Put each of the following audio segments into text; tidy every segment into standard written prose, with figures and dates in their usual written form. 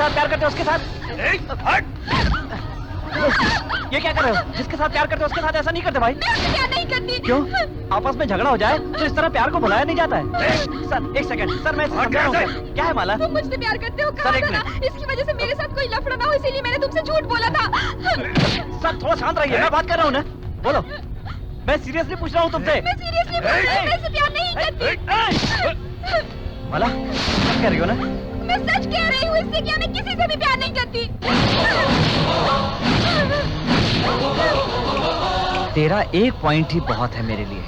साथ प्यार करते हो उसके साथ। ये क्या कर रहे हो? जिसके साथ प्यार करते हो उसके साथ ऐसा नहीं करते भाई। मैं उससे प्यार नहीं करती। क्यों? आपस में झगड़ा हो जाए तो इस तरह प्यार को बुलाया नहीं जाता है। सर एक सेकंड, सर मैं समझा रहा हूँ। क्या है माला? तुम मुझसे प्यार करते हो, कहा सर, एक था ना, मिनट। इसकी वजह से मेरे साथ कोई लफड़ा ना हो, इसीलिए मैंने तुमसे झूठ बोला था। सर थोड़ा शांत रहिए, मैं बात कर रहा हूँ ना। बोलो, मैं सीरियसली पूछ रहा हूँ तुमसे। मैं सीरियसली बोल रही हूँ, मैं इससे प्यार नहीं करती। माला सच कह रही हो ना? मैं सच कह रही हूँ, इससे क्या मैं किसी से भी प्यार नहीं करती। तेरा एक पॉइंट ही बहुत है मेरे लिए।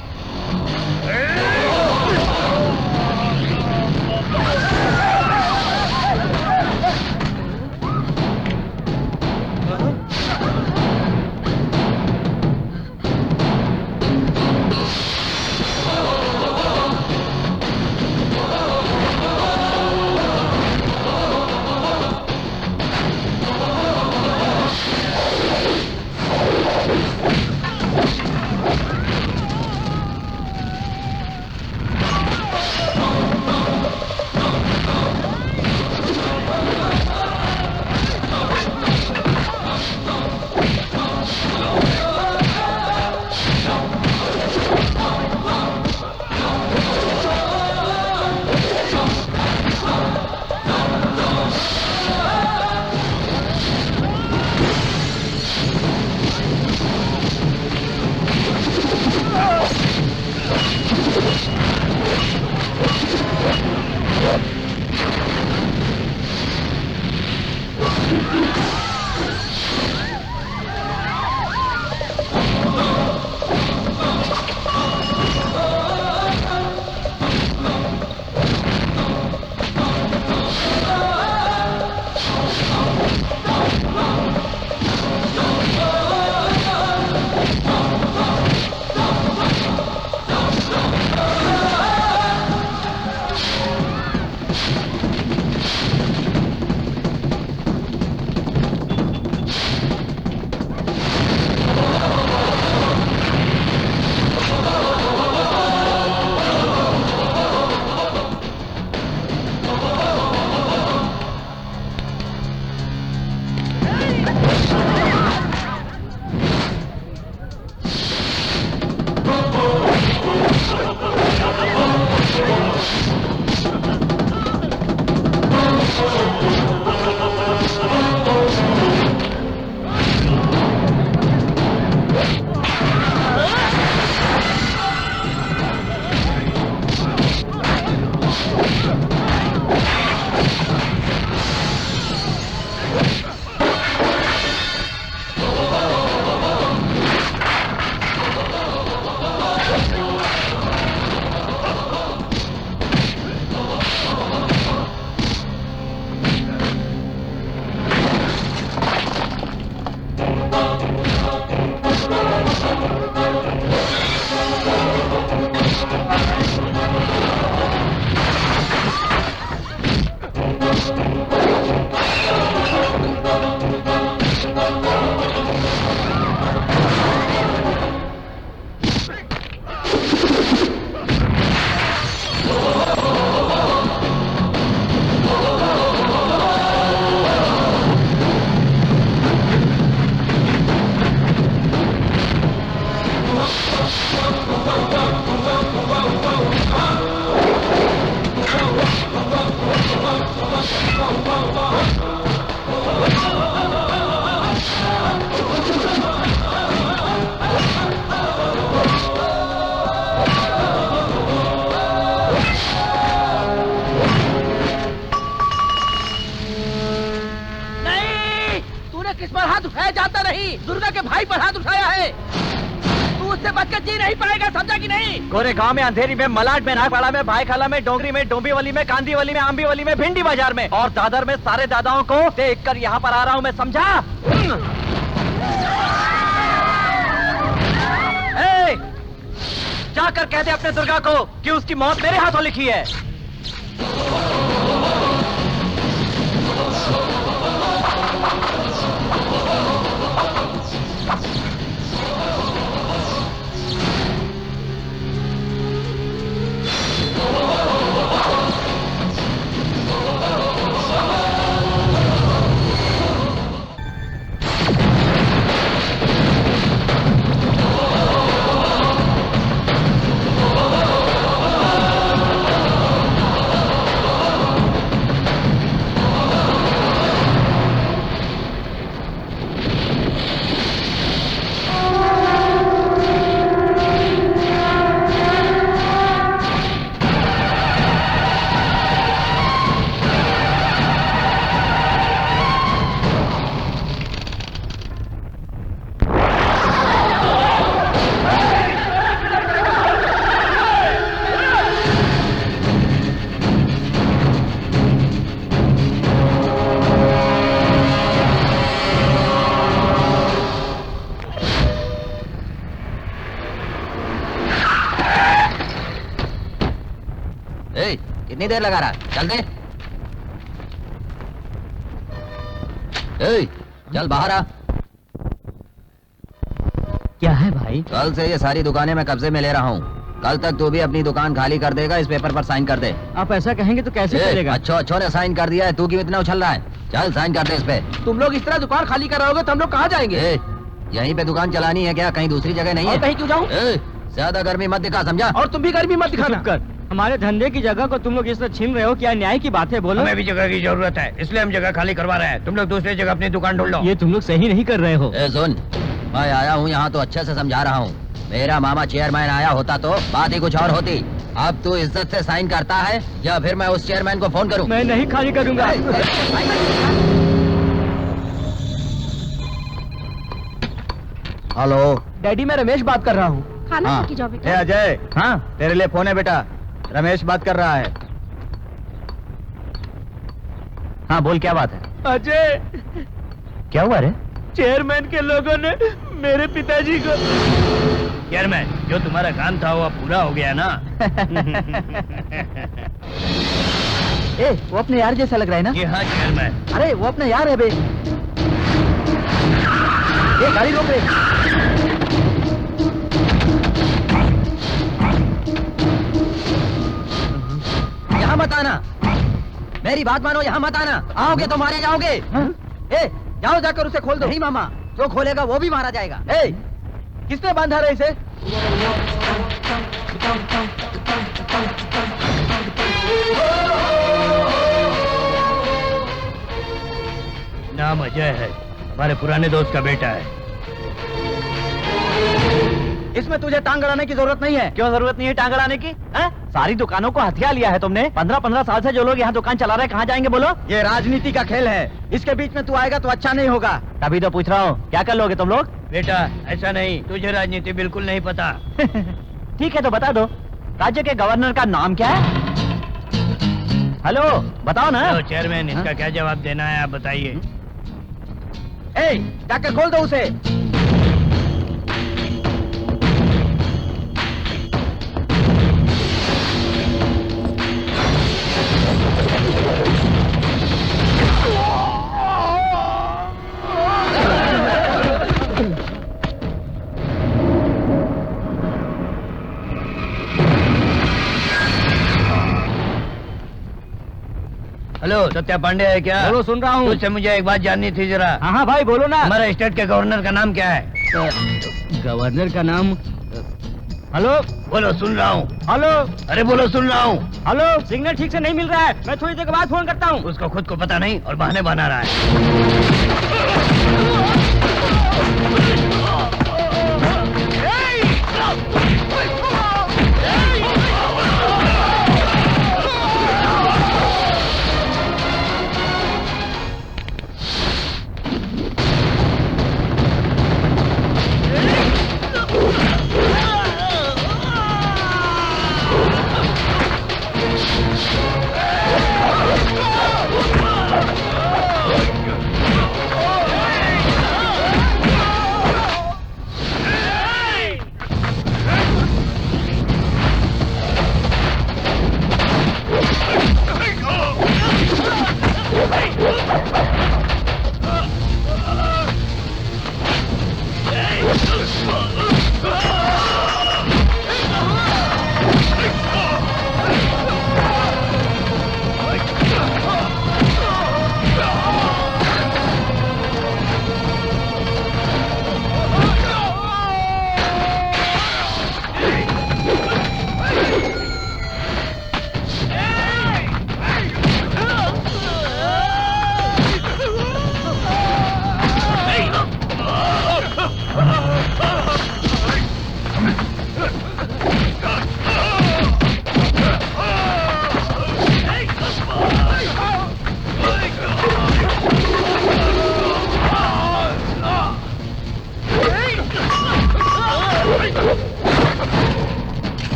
किस पर हाथ उठाया जाता नहीं, दुर्गा के भाई पर हाथ उठाया है। तू उससे बचकर जी नहीं पाएगा, समझा कि नहीं? गोरे गांव में, अंधेरी में, मलाड में, नागपाड़ा में, भाईखाला में, डोंगरी में, डोंबिवली में, कांदीवली में, आंबीवली में, भिंडी बाजार में और दादर में सारे दादाओं को देख कर यहाँ पर आ रहा हूँ मैं, समझा? जाकर कह दे अपने दुर्गा को कि उसकी मौत मेरे हाथों लिखी है। कितनी देर लगा रहा? चल दे। ए, चल बाहर आ। क्या है भाई? कल से ये सारी दुकानें मैं कब्जे में ले रहा हूँ। कल तक तू भी अपनी दुकान खाली कर देगा। इस पेपर पर साइन कर दे। आप ऐसा कहेंगे तो कैसे चलेगा? अच्छो ने साइन कर दिया है, तू क्यों इतना उछल रहा है? चल साइन कर दे इस पे। तुम लोग इस तरह दुकान खाली कर रहोगे तो हम लोग कहाँ जाएंगे? यहीं पे दुकान चलानी है क्या? कहीं दूसरी जगह नहीं और है? कहीं क्यों जाऊँ? ज्यादा गर्मी मत दिखा, समझा? और तुम भी गर्मी मत दिखाना। चुप कर। हमारे धंधे की जगह को तुम लोग इस तरह छीन रहे हो, क्या न्याय की बात है? बोलो। हमें भी जगह की जरूरत है, इसलिए हम जगह खाली करवा रहे हैं। तुम लोग दूसरी जगह अपनी दुकान ढूंढ लो। ये तुम लोग सही नहीं कर रहे हो। सुन, मैं आया हूँ यहाँ तो अच्छे से समझा रहा हूँ। मेरा मामा चेयरमैन आया होता तो बात ही कुछ और होती। अब तू इज्जत से साइन करता है या फिर मैं उस चेयरमैन को फोन करूँ? मैं नहीं खाली करूंगा। हेलो डैडी, मैं रमेश बात कर रहा हूँ। खाना हाँ। खा के जाओ बेटा। ए अजय, हाँ तेरे लिए फोन है बेटा। रमेश बात कर रहा है। हाँ बोल, क्या बात है? अजय, क्या हुआ रे? चेयरमैन के लोगों ने मेरे पिताजी को। चेयरमैन, जो तुम्हारा काम था वो अब पूरा हो गया ना? ए, वो अपने यार जैसा लग रहा है ना? जी हाँ चेयरमैन। अरे वो अपना यार है बे। ये गाड़ी रोक रे। यहाँ मत आना, मेरी बात मानो, यहाँ मत आना। आओगे तो मारे जाओगे। ए, जाओ जाकर उसे खोल दो। नहीं मामा, जो खोलेगा वो भी मारा जाएगा। ए, किसने बांधा रहा इसे? नाम अजय है, हमारे पुराने दोस्त का बेटा है। इसमें तुझे टांग अड़ाने की जरूरत नहीं है। क्यों जरूरत नहीं है टांग अड़ाने की? है? सारी दुकानों को हथियार लिया है तुमने। 15-15 साल से जो लोग यहाँ दुकान चला रहे हैं, कहाँ जाएंगे बोलो? ये राजनीति का खेल है। इसके बीच में तू आएगा तो अच्छा नहीं होगा। तभी तो पूछ रहा हूँ, क्या कर लोगे तुम लोग? बेटा ऐसा नहीं, तुझे राजनीति बिल्कुल नहीं पता। ठीक है तो बता दो, राज्य के गवर्नर का नाम क्या है? हेलो, बताओ ना। हेलो चेयरमैन, इसका क्या जवाब देना है आप बताइए। ए, जाकर खोल दो उसे। हेलो, सत्या पांडे है क्या? बोलो, सुन रहा हूँ। तुझसे मुझे एक बात जाननी थी जरा। हाँ हाँ भाई बोलो ना। हमारे स्टेट के गवर्नर का नाम क्या है? गवर्नर का नाम? हेलो बोलो, सुन रहा हूँ। हेलो अरे बोलो, सुन रहा हूँ। हेलो, सिग्नल ठीक से नहीं मिल रहा है, मैं थोड़ी देर के बाद फोन करता हूँ। उसको खुद को पता नहीं और बहाने बना रहा है।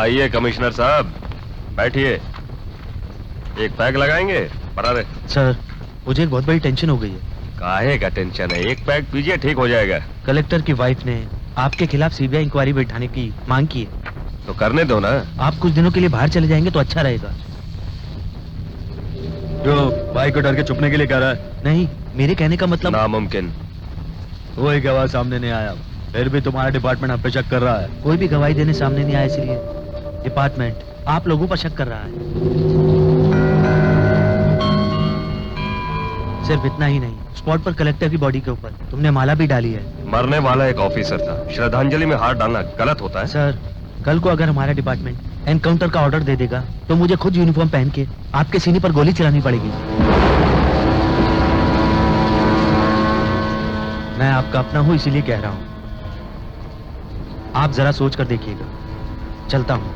आइए कमिश्नर साहब, बैठिए। एक पैग लगाएंगे? बता दे। सर, मुझे एक बहुत बड़ी टेंशन हो गई है। काहे का टेंशन है? एक पैग पीजिए, ठीक हो जाएगा। कलेक्टर की वाइफ ने आपके खिलाफ सीबीआई इंक्वायरी बैठाने की मांग की है। तो करने दो ना। आप कुछ दिनों के लिए बाहर चले जाएंगे तो अच्छा रहेगा। जो भाई को डर के छुपने के लिए कह रहा है? नहीं, मेरे कहने का मतलब। नामुमकिन। कोई गवाह सामने नहीं आया, फिर भी तुम्हारा डिपार्टमेंट हम पे शक कर रहा है। कोई भी गवाही देने सामने नहीं आया, इसलिए डिपार्टमेंट आप लोगों पर शक कर रहा है। सिर्फ इतना ही नहीं, स्पॉट पर कलेक्टर की बॉडी के ऊपर तुमने माला भी डाली है। मरने वाला एक ऑफिसर था, श्रद्धांजलि में हाथ डालना गलत होता है? सर, कल को अगर हमारा डिपार्टमेंट एनकाउंटर का ऑर्डर दे देगा तो मुझे खुद यूनिफॉर्म पहन के आपके सीने पर गोली चलानी पड़ेगी। मैं आपका अपना हूं, इसीलिए कह रहा हूं। आप जरा सोच कर देखिएगा। चलता हूं।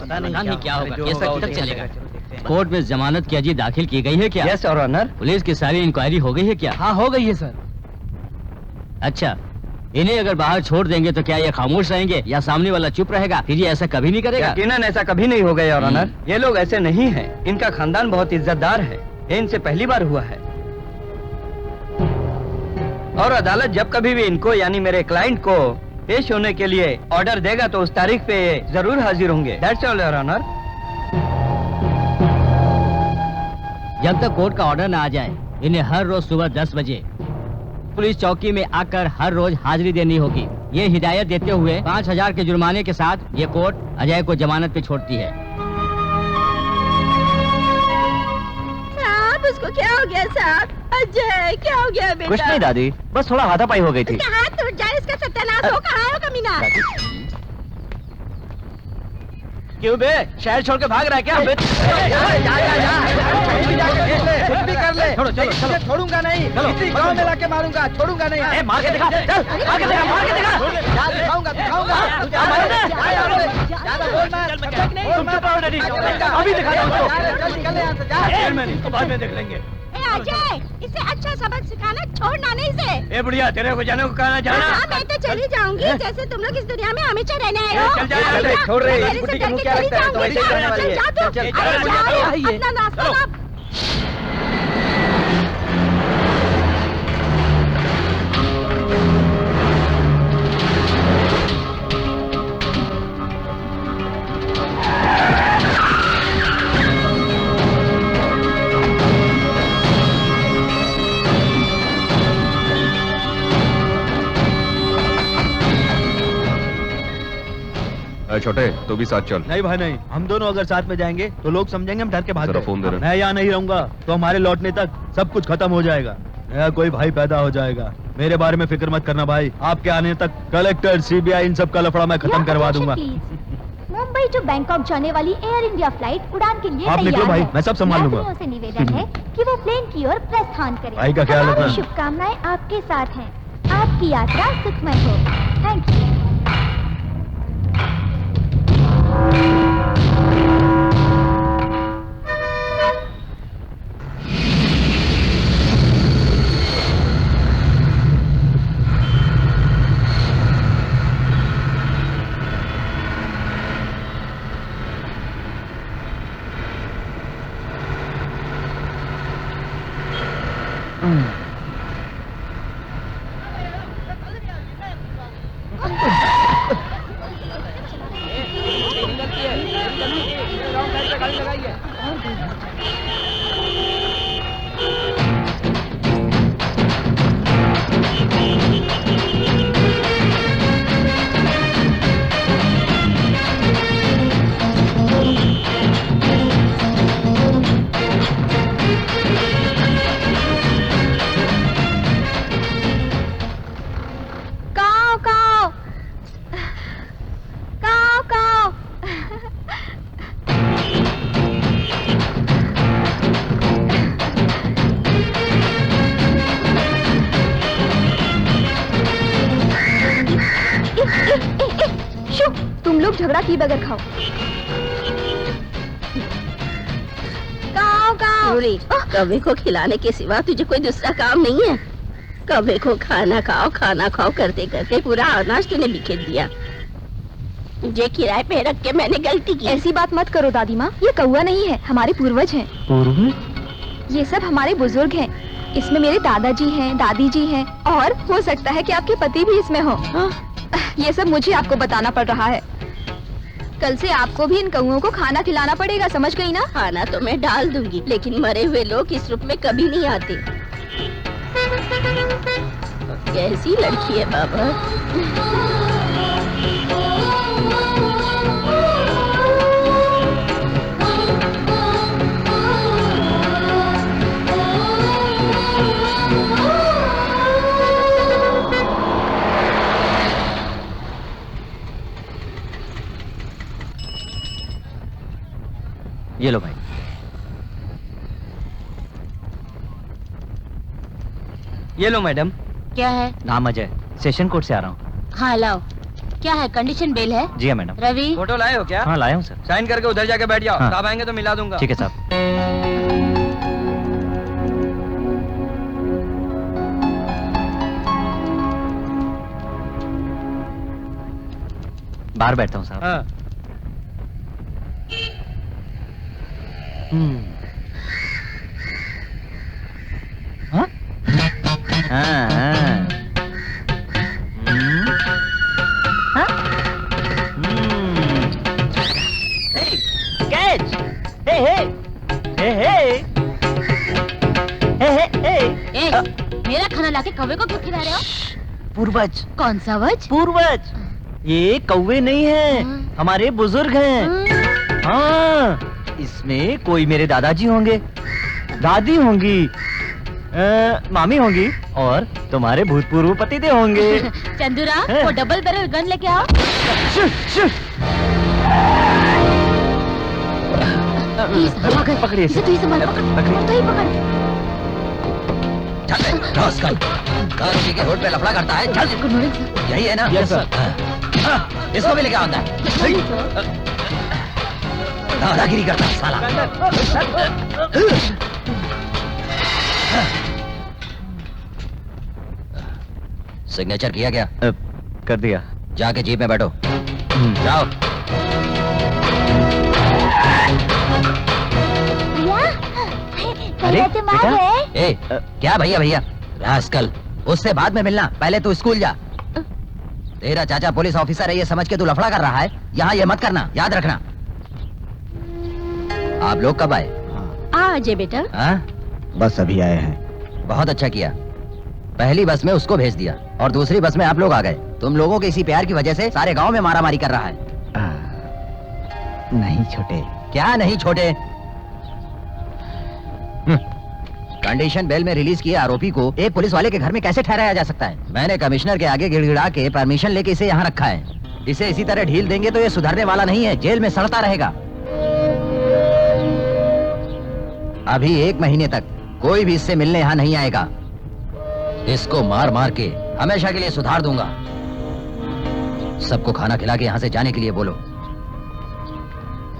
पता नहीं क्या होगा, केस तक तक चलेगा। कोर्ट में जमानत की अर्जी दाखिल की गई है क्या? Yes your honour. पुलिस की सारी इंक्वायरी हो गई है क्या? हाँ, हो गई है सर। अच्छा, इन्हें अगर बाहर छोड़ देंगे तो क्या ये खामोश रहेंगे या सामने वाला चुप रहेगा? फिर ये ऐसा कभी नहीं करेगा। यकीनन ऐसा कभी नहीं होगा योर ऑनर। ये लोग ऐसे नहीं हैं। इनका खानदान बहुत इज्जतदार है। ये इनसे पहली बार हुआ है। और अदालत जब कभी भी इनको यानी मेरे क्लाइंट को पेश होने के लिए ऑर्डर देगा तो उस तारीख पे ये जरूर हाजिर होंगे। That's all your honour. जब तक कोर्ट का ऑर्डर न आ जाए, इन्हें हर रोज सुबह 10 बजे पुलिस चौकी में आकर हर रोज हाजिरी देनी होगी। ये हिदायत देते हुए 5000 के जुर्माने के साथ ये कोर्ट अजय को जमानत पे छोड़ती है। साहब, उसको क्या हो गया साहब? अजय, क्या हो गया बेटा? कुछ नहीं दादी, बस थोड़ा हाथापाई हो गई थी। उसका हाथ टूट जाए, इसका सत्यानाश हो। कहाँ हो कमीना? क्यों बे, शहर छोड़ के भाग रहा है क्या? कुछ भी कर ले, छोड़ो, चलो, चलो। छोड़ूंगा नहीं। इसी गांव में लाके मारूंगा, छोड़ूगा नहीं। ए, मार के दिखा, चल, मार के दिखा, मार के दिखा। दिखाऊंगा, दिखाऊंगा। ज्यादा बोल मत। तुम चुप रहो डैडी, अभी दिखाता हूँ उसको। निकल यहाँ से, जा। मैंने इसको बाद में देख लेंगे। ए अजय, इसे अच्छा सबक सिखाना, छोड़ना नहीं इसे। ए बुढ़िया, तेरे को जाने को कहना जाना। हाँ, मैं तो चली जाऊंगी। जैसे तुम लोग इस दुनिया में हमेशा रहने आए हो। चल जा, छोड़ रहे हैं। इस बुढ़ी के मुंह क्या लगता है? तो वैसे ही रहने वाली है। चल, चल, चल। अपना नाश्ता ला। छोटे, तू भी साथ चल। नहीं भाई नहीं, हम दोनों अगर साथ में जाएंगे तो लोग समझेंगे हम डर के भाग जरा गए। फोन दे रहा। मैं यहाँ नहीं रहूंगा तो हमारे लौटने तक सब कुछ खत्म हो जाएगा। नया कोई भाई पैदा हो जाएगा। मेरे बारे में फिक्र मत करना भाई। आपके आने तक कलेक्टर, सीबीआई, इन सब का लफड़ा मैं खत्म करवा दूंगा। मुंबई टू बैंकॉक जाने वाली एयर इंडिया फ्लाइट उड़ान के लिए आप निकलो भाई, मैं सब संभाल लूंगा। यात्रियों से निवेदन है कि वो प्लेन की ओर प्रस्थान करें। भाई का ख्याल हमारी रखना। शुभकामनाएं आपके साथ हैं। आपकी यात्रा सुखमय हो। Thank you. तुम लोग झगड़ा की बगैर खाओ। जरूरी कौवे को खिलाने के सिवा तुझे कोई दूसरा काम नहीं है? कौवे को खाना खाओ करते करते पूरा अनाज तूने बिखेर दिया। मुझे किराए पे रख के मैंने गलती की। ऐसी बात मत करो दादी माँ, ये कौवा नहीं है, हमारे पूर्वज हैं। पूर्वज? ये सब हमारे बुजुर्ग हैं। इसमें मेरे दादाजी हैं, दादी जी हैं, और हो सकता है कि आपके पति भी इसमें हो। ये सब मुझे आपको बताना पड़ रहा है। कल से आपको भी इन कौओं को खाना खिलाना पड़ेगा, समझ गई ना? खाना तो मैं डाल दूंगी, लेकिन मरे हुए लोग इस रूप में कभी नहीं आते। कैसी लड़की है बाबा। ये लो भाई। ये लो मैडम। क्या है? नाम अजय, सेशन कोर्ट से आ रहा हूँ। हाँ लाओ। क्या है, कंडीशन बेल है? जी हाँ मैडम। रवि, फोटो लाए हो क्या? हाँ लाया हूँ सर। साइन करके उधर जाके बैठ जाओ। साहब आएंगे तो मिला दूंगा। ठीक है साहब। बाहर बैठता हूँ साहब। हाँ। हाँ? हाँ, हाँ। कैच! हे हे! हे हे! मेरा खाना लाके कौवे को क्यों खिला रहे हो? पूर्वज। कौन सा वज? पूर्वज। ये कौवे नहीं हैं, हमारे बुजुर्ग हैं। हाँ, इसमें कोई मेरे दादाजी होंगे, दादी होंगी, मामी होंगी और तुम्हारे भूतपूर्व पतिदेव होंगे। चंदूरा, वो डबल बैरल गन लेके आओ। पकड़िए इसे। दादाजी के रोड पे लफड़ा करता है। चल, यही है ना? Yes sir. इसको भी लेके आता है। दादागिरी करता है साला। सिग्नेचर किया क्या? कर दिया। जाके जीप में बैठो। जाओ। अरे तुम आ गए? ए, क्या भैया भैया? रास्कल, उससे बाद में मिलना, पहले तू स्कूल जा। तेरा चाचा पुलिस ऑफिसर है ये समझ के तू लफड़ा कर रहा है, यहाँ ये मत करना, याद रखना। आप लोग कब आए? आज बेटा। हाँ? बस अभी आए हैं। बहुत अच्छा किया। पहली बस में उसको भेज दिया और दूसरी बस में आप लोग आ गए। तुम लोगों के इसी प्यार की वजह से सारे गांव में मारामारी कर रहा है। नहीं छोटे। क्या नहीं छोटे? कंडीशन बेल में रिलीज किए आरोपी को एक पुलिस वाले के घर में कैसे ठहराया जा सकता है? मैंने कमिश्नर के आगे गिड़गिड़ा के परमिशन लेके इसे यहाँ रखा है। इसे इसी तरह ढील देंगे तो ये सुधरने वाला नहीं है, जेल में सड़ता रहेगा। अभी 1 महीने तक कोई भी इससे मिलने यहाँ नहीं आएगा। इसको मार मार के हमेशा के लिए सुधार दूंगा। सबको खाना खिला के यहाँ से जाने के लिए बोलो।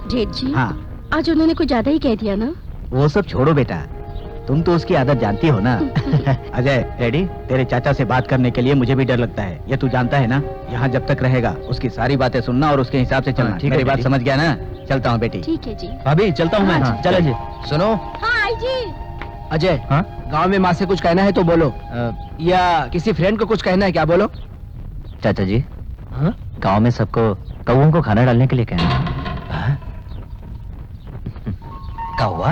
जेठ जी, हाँ, आज उन्होंने कुछ ज्यादा ही कह दिया ना? वो सब छोड़ो बेटा, तुम तो उसकी आदत जानती हो ना। अजय, रेडी? तेरे चाचा से बात करने के लिए मुझे भी डर लगता है, ये तू जानता है ना। यहाँ जब तक रहेगा उसकी सारी बातें सुनना और उसके हिसाब से चलना। ठीक है, मेरी बात समझ गया ना? चलता हूँ बेटी। ठीक है जी। भाभी चलता हूँ मैं। हाँ, चलो जी। सुनो, हाँ आई जी। अजय, हाँ? गांव में माँ से कुछ कहना है तो बोलो, या किसी फ्रेंड को कुछ कहना है क्या? बोलो। चाचा जी, हाँ? गांव में सबको कौओं को खाना डालने के लिए कहना। कौवा?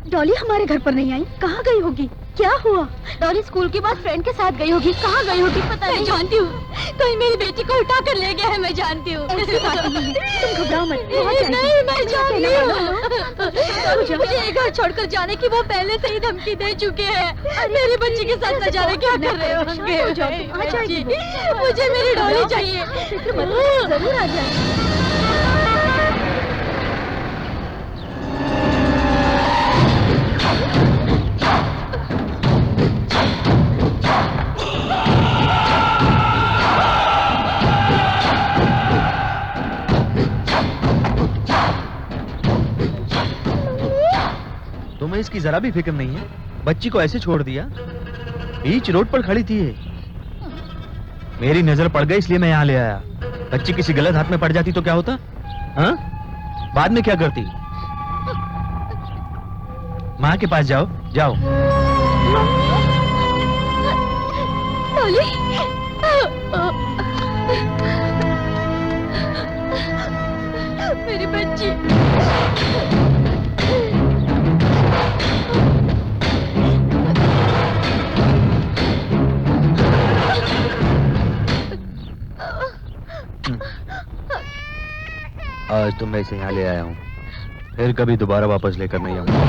डॉली हमारे घर पर नहीं आई, कहाँ गई होगी? क्या हुआ? डॉली स्कूल के बाद फ्रेंड के साथ गई होगी, कहाँ गई होगी पता नहीं। जानती हूँ, कोई मेरी बेटी को उठा कर ले गया है, मैं जानती हूँ। तुम घबराओ मत। नहीं, मैं जानती हूँ। मुझे ये घर छोड़कर जाने की वो पहले से ही धमकी दे चुके हैं। मेरी बच्ची के साथ न जाने क्या कर रहे होंगे? मुझे मेरी डॉली चाहिए। जरूर आ जाए। तुम्हें इसकी जरा भी फिक्र नहीं है? बच्ची को ऐसे छोड़ दिया, बीच रोड पर खड़ी थी ये। मेरी नजर पड़ गई इसलिए मैं यहाँ ले आया। बच्ची किसी गलत हाथ में पड़ जाती तो क्या होता? हाँ? बाद में क्या करती? माँ के पास जाओ, जाओ। डॉली, मेरी बच्ची। आज तो मैं इसे यहाँ ले आया हूँ, फिर कभी दोबारा वापस लेकर नहीं आऊंगा।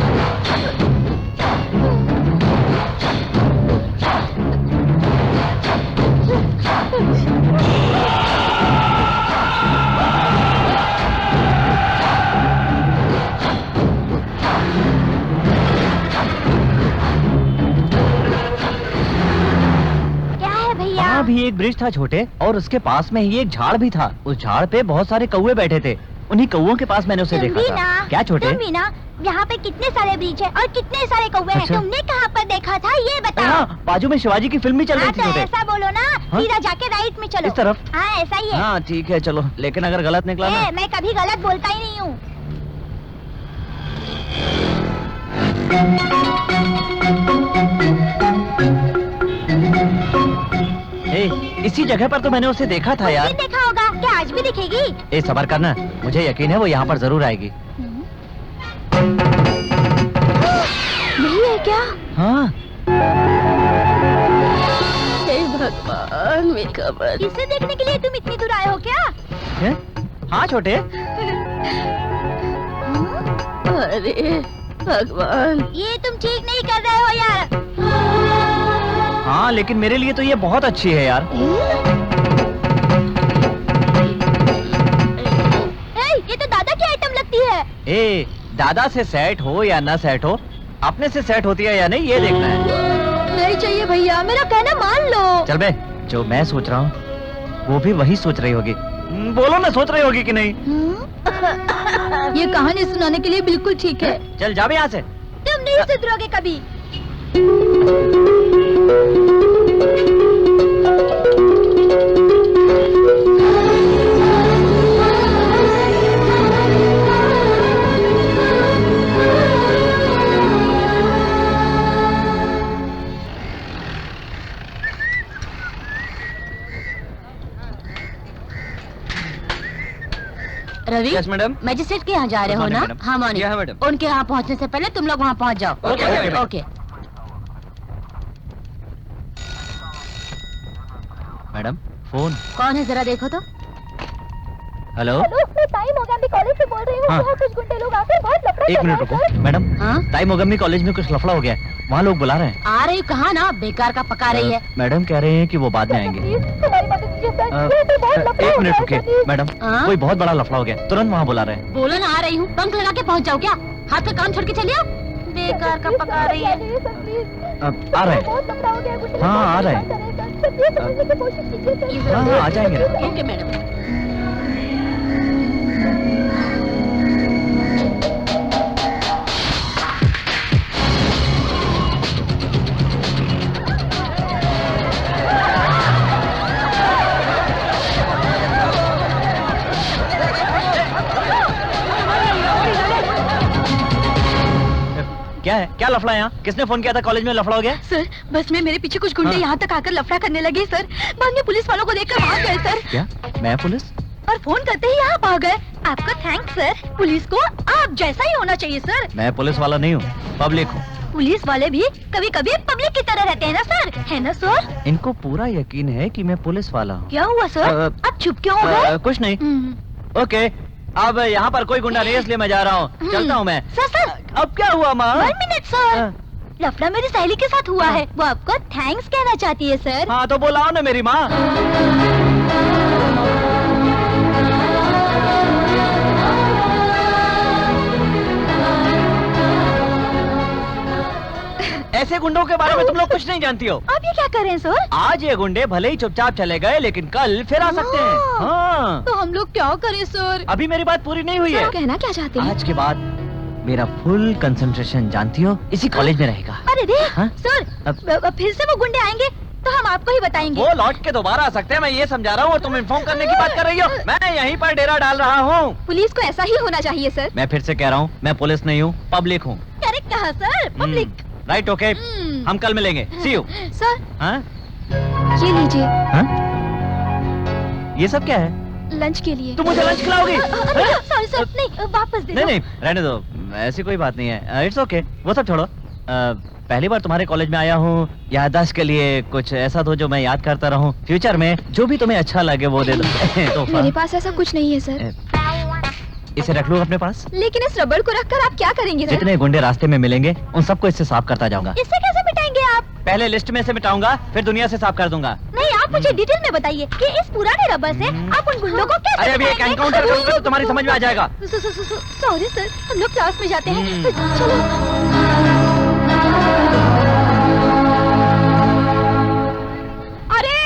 भी एक ब्रिज था छोटे, और उसके पास में ही एक झाड़ भी था। उस झाड़ पे बहुत सारे कौवे बैठे थे। उन्हीं कौवों के पास मैंने उसे देखा था। क्या छोटे? तुम भी ना, यहाँ पे कितने सारे ब्रिज है और कितने सारे कौवे हैं। तुमने कहाँ पर देखा था ये बताओ। हाँ, बाजू में शिवाजी की फिल्म भी चल रही थी। तो ऐसा बोलो ना, सीधा जाके राइट में चलो। इस तरफ? हाँ ऐसा ही है। हाँ ठीक है चलो, लेकिन अगर गलत निकला ना? मैं कभी गलत बोलता ही नहीं हूँ। इसी जगह पर तो मैंने उसे देखा था यार। देखा होगा, क्या आज भी दिखेगी? ए सबर करना, मुझे यकीन है वो यहाँ पर जरूर आएगी। यही है क्या? हाँ। हे भगवान, मेरी खबर। इसे देखने के लिए तुम इतनी दूर आए हो क्या? है? हाँ छोटे। अरे भगवान, ये तुम ठीक नहीं कर रहे हो यार। हाँ लेकिन मेरे लिए तो ये बहुत अच्छी है यार। ये तो दादा की आइटम लगती है। ए, दादा से सेट हो या ना सेट हो, अपने से सेट होती है या नहीं ये देखना है। नहीं चाहिए भैया, मेरा कहना मान लो। चल बे, जो मैं सोच रहा हूँ वो भी वही सोच रही होगी। बोलो ना, सोच रही होगी कि नहीं? ये कहानी सुनाने के लिए बिल्कुल ठीक है। चल जा बे यहाँ से। तुम नहीं सुधरोगे कभी। Ravi, yes madam. मैजिस्ट्रेट के यहाँ जा रहे हो ना? हाँ मॉर्निंग। Yeah, madam. उनके यहाँ पहुँचने से पहले तुम लोग वहाँ पहुँच जाओ। ओके। ओके। Madam phone. कौन है जरा देखो तो। हेलो। मैं ताई मोगेम्बी कॉलेज से बोल रही हूँ। हाँ। यहाँ कुछ गुंडे लोग आकर बहुत लफड़ा एक मिनट रुको मैडम। हाँ? ताई मोगम्मी कॉलेज में कुछ लफड़ा हो गया है, वहाँ लोग बुला रहे हैं। आ रही कहाँ ना, बेकार का पका रही है। मैडम कह रहे हैं कि वो बाद में आएंगे। हमारी मदद कीजिए सर। एक मिनट रुकिए मैडम, हाँ? कोई बहुत बड़ा लफड़ा हो गया, तुरंत वहाँ बुला रहे हैं। बोलो ना आ रही हूँ, पंख लगा के पहुँच जाओ क्या? हाथ का काम छोड़ के चलिए। बेकार का पका रही है। आ रहे हैं। हाँ आ रहे हैं। हाँ आ जाएंगे ना। Okay madam. क्या है? क्या लफड़ा है यहाँ? किसने फोन किया था कॉलेज में लफड़ा हो गया? सर बस में मेरे पीछे कुछ गुंडे हाँ। यहाँ तक आकर लफड़ा करने लगे सर। बाद में पुलिस वालों को देखकर भाग गए सर। क्या? मैं पुलिस? और फोन करते ही आप आ गए। आपका थैंक्स सर। पुलिस को आप जैसा ही होना चाहिए सर। मैं पुलिस वाला नहीं हूँ, पब्लिक हूँ। पुलिस वाले भी कभी कभी पब्लिक की तरह रहते हैं ना सर, है ना सर? इनको पूरा यकीन है कि मैं पुलिस वाला हूँ। क्या हुआ सर? आप चुप क्यों हो गए? कुछ नहीं। ओके, अब यहाँ पर कोई गुंडा नहीं है इसलिए मैं जा रहा हूँ। चलता हूँ मैं। सर अब क्या हुआ माँ? 1 मिनट सर। लफड़ा मेरी सहेली के साथ हुआ है, वो आपको थैंक्स कहना चाहती है सर। हाँ तो बुलाओ ना मेरी माँ। ऐसे गुंडों के बारे में तुम लोग कुछ नहीं जानती हो। आप ये क्या कर रहे हैं सर? आज ये गुंडे भले ही चुपचाप चले गए, लेकिन कल फिर आ सकते हैं। हाँ। तो हम लोग क्या करें सर? अभी मेरी बात पूरी नहीं हुई है। कहना क्या चाहते हैं? आज के बाद मेरा फुल कंसंट्रेशन जानती हो इसी कॉलेज में रहेगा। अरे रे हाँ? सर, फिर से वो गुंडे आएंगे तो हम आपको ही बताएंगे। वो लौट के दोबारा आ सकते हैं, मैं ये समझा रहा हूँ, और तुम इन्फॉर्म करने की बात कर रही हो। मैं यहीं पर डेरा डाल रहा हूँ। पुलिस को ऐसा ही होना चाहिए सर। मैं फिर से कह रहा हूँ, मैं पुलिस नहीं हूँ, पब्लिक हूँ। करेक्ट कहा सर, पब्लिक। राइट, ओके, हम कल मिलेंगे। सी यू। सर हाँ? ये लीजिए हाँ? ये सब क्या है? लंच के लिए। तुम मुझे लंच खिलाओगी? सॉरी सर, नहीं वापस दे नहीं दो। नहीं, रहने दो, ऐसी कोई बात नहीं है। इट्स ओके, वो सब छोड़ो। पहली बार तुम्हारे कॉलेज में आया हूँ, याददाश्त के लिए कुछ ऐसा दो जो मैं याद करता रहूँ। फ्यूचर में जो भी तुम्हें अच्छा लगे वो दे दो। मेरे पास ऐसा कुछ नहीं है सर। इसे रख लो अपने पास। लेकिन इस रबड़ को रखकर आप क्या करेंगे सर? जितने गुंडे रास्ते में मिलेंगे उन सबको इससे साफ करता जाऊंगा। इससे कैसे मिटाएंगे आप? पहले लिस्ट में से मिटाऊंगा, फिर दुनिया से साफ कर दूंगा। नहीं, आप मुझे डिटेल में बताइए कि इस पुराने रबर से आप उन गुंडों को कैसे अरे अभी एक मिटाएंगे? एनकाउंटर करूंगा तो तुम्हारी समझ में आ जाएगा। सॉरी सर, हम लोग क्लास में जाते हैं। चलो। अरे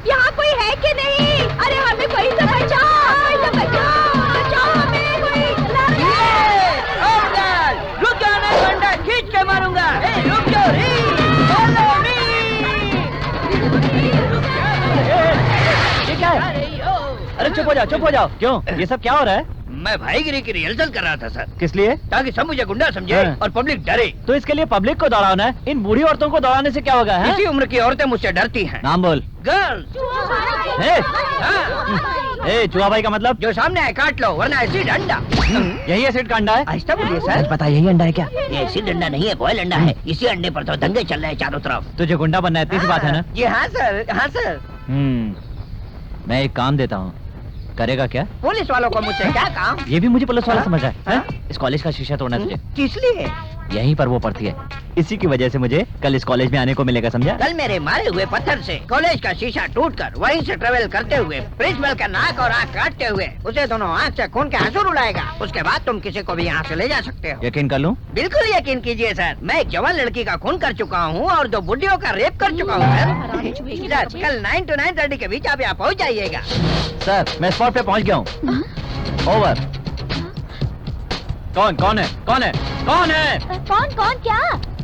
यहाँ कोई है कि नहीं? अरे हमें कोई तो बचाओ, बचाओ हमें कोई। रुक जाओ, नहीं डंडा खींच के मारूंगा। रुक जाओ रे, follow me। ये क्या है? अरे चुप हो जाओ, चुप हो जाओ। क्यों, ये सब क्या हो रहा है? मैं भाईगिरी की रिहर्सल कर रहा था सर, किस लिए? ताकि सब मुझे गुंडा समझे हाँ। और पब्लिक डरे। तो इसके लिए पब्लिक को दौड़ाना है? इन बूढ़ी औरतों को दौड़ाने से क्या होगा? है? इसी उम्र की औरतें मुझसे डरती हैं। नाम बोल। गर्ल्स। ए, चूहा भाई का मतलब? जो सामने है काट लो, वरना एसिड अंडा। यही एसिड का अंडा है? आहिस्ता बोलिए सर। पता यही अंडा है क्या? ये एसिड अंडा नहीं है, बॉयल अंडा है। इसी अंडे पर तो दंगे चल रहे हैं चारों तरफ। तुझे गुंडा बनना है, इतनी सी बात है ना? जी हाँ सर, हाँ सर। मैं एक काम देता हूँ, करेगा क्या? पुलिस वालों को मुझसे क्या काम? ये भी मुझे पुलिस वाला हाँ? समझ रहा है? हाँ? इस कॉलेज का शीशा तोड़ना है तुझे। किस लिए? यहीं पर वो पढ़ती है, इसी की वजह से मुझे कल इस कॉलेज में आने को मिलेगा, समझा? कल मेरे मारे हुए पत्थर से कॉलेज का शीशा टूटकर वहीं से ट्रेवल करते हुए प्रिंसिपल का नाक और आँख काटते हुए उसे दोनों आँख से खून के आंसू रुलाएगा। उसके बाद तुम किसी को भी यहाँ से ले जा सकते हो। यकीन कर लूं? बिल्कुल यकीन कीजिए सर, मैं एक जवान लड़की का खून कर चुका हूँ और 2 बुढ़ियों का रेप कर चुका हूँ सर। कल 9 to 9:30 के बीच आप यहाँ पहुँच जाइएगा। सर, मैं स्पॉट पे पहुंच गया हूँ। ओवर। कौन है? कौन है? कौन क्या?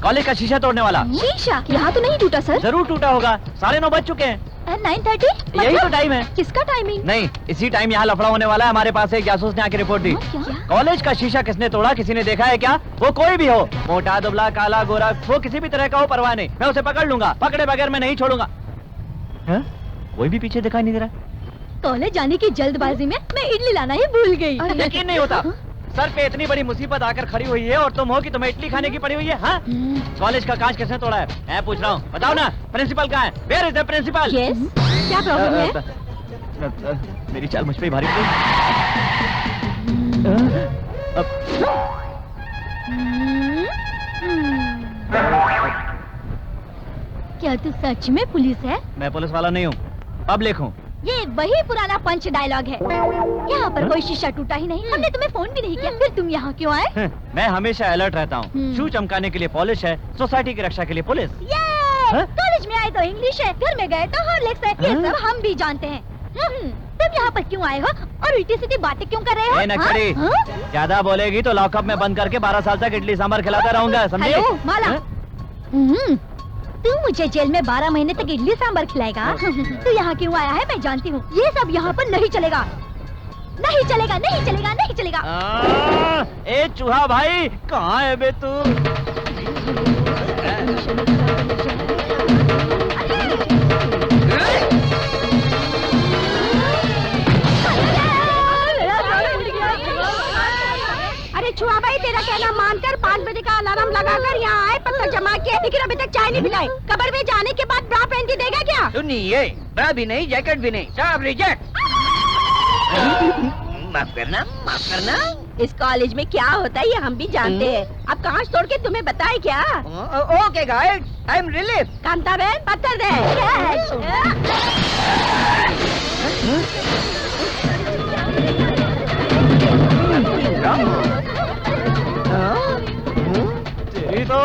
कॉलेज का शीशा तोड़ने वाला। शीशा यहाँ तो नहीं टूटा सर। जरूर टूटा होगा, 9:30 बज चुके हैं। 9:30? यही तो टाइम है। किसका टाइमिंग? नहीं, इसी टाइम यहाँ लफड़ा होने वाला है। हमारे पास एक जासूस ने आके रिपोर्ट दी। क्या? कॉलेज का शीशा किसने तोड़ा, किसी ने देखा है क्या? वो कोई भी हो, मोटा दुबला काला गोरा, वो किसी भी तरह का हो, परवाह नहीं, मैं उसे पकड़ लूंगा। पकड़े बगैर मैं नहीं छोड़ूंगा। हैं? कोई भी पीछे दिखाई नहीं दे रहा। कॉलेज जाने की जल्दबाजी में मैं इडली लाना ही भूल गई। यकीन नहीं होता, सर पे इतनी बड़ी मुसीबत आकर खड़ी हुई है और तुम हो कि तुम्हें इडली खाने की पड़ी हुई है। हाँ? कॉलेज का कांच किसने तोड़ा है? मैं पूछ रहा हूँ, बताओ ना। प्रिंसिपल कहाँ है? Where is the principal? Yes, क्या प्रॉब्लम है? मेरी चाल मुझ पे ही भारी पड़ी। क्या तू सच में पुलिस है? मैं पुलिस वाला नहीं हूँ, पब्लिक हूँ। ये वही पुराना पंच डायलॉग है। यहाँ पर कोई शीशा टूटा ही नहीं, हमने तुम्हें फोन भी नहीं किया, फिर तुम यहाँ क्यों आए? मैं हमेशा अलर्ट रहता हूँ। शू चमकाने के लिए पॉलिश है, सोसाइटी की रक्षा के लिए पुलिस। कॉलेज में आए तो इंग्लिश है, घर में गए तो हॉर्लिक्स है, ये सब हम भी जानते हैं। तुम यहाँ पर क्यों आए हो और उल्टी सीधी बातें क्यों कर रहे हो? नकड़ी, ज्यादा बोलेगी तो लॉकअप में बंद करके 12 साल तक इडली सांभर खिलाता रहूंगा, समझे? हेलो माला, तू मुझे जेल में 12 महीने तक इडली सांभर खिलाएगा? तू यहाँ क्यों आया है मैं जानती हूँ। ये सब यहाँ पर नहीं चलेगा, नहीं चलेगा, नहीं चलेगा, नहीं चलेगा। ए चूहा भाई, कहाँ है बे तू? अरे छुआ भाई, तेरा कहना मानकर 5 बजे का अलार्म लगाकर यहाँ आए, पत्थर जमा किए, लेकिन अभी तक चाय नहीं पिलाई। कब्र में जाने के बाद ब्रा पहन के देगा क्या? सुनिए, ब्रा भी नहीं, जैकेट भी नहीं, सब रिजेक्ट। माफ करना, माफ करना। इस कॉलेज में क्या होता है ये हम भी जानते हैं। अब कांच तोड़ के तुम्हें बताए क्या? Okay guys, I am relief. Kanta बहन, पत्थर दे। तेरी तो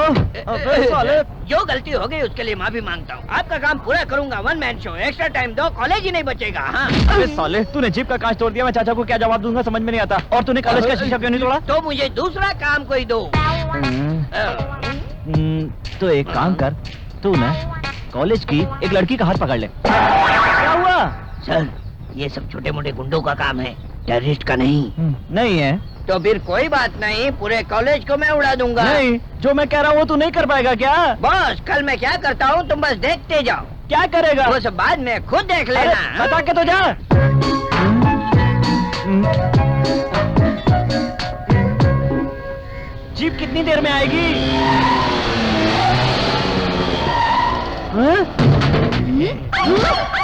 अबे साले, जो गलती हो गई उसके लिए माफी मांगता हूँ। आपका काम पूरा करूंगा, one man show, extra time दो, कॉलेज ही नहीं बचेगा। हाँ अबे साले, तूने जीप का कांच तोड़ दिया, मैं चाचा को क्या जवाब दूंगा समझ में नहीं आता। और तूने कॉलेज का शीशा क्यों नहीं तोड़ा? तो मुझे दूसरा काम कोई दो। तो एक काम कर, तू ना कॉलेज की एक लड़की का हाथ पकड़ ले। क्या हुआ? सर, ये सब छोटे मोटे गुंडों का काम है, टेररिस्ट का नहीं। नहीं है तो फिर कोई बात नहीं, पूरे कॉलेज को मैं उड़ा दूंगा। नहीं, जो मैं कह रहा हूँ वो तू नहीं कर पाएगा क्या? बॉस, कल मैं क्या करता हूँ तुम बस देखते जाओ। क्या करेगा? वो सब बाद में खुद देख लेना। अरे, बता के तो जा। जीप कितनी देर में आएगी?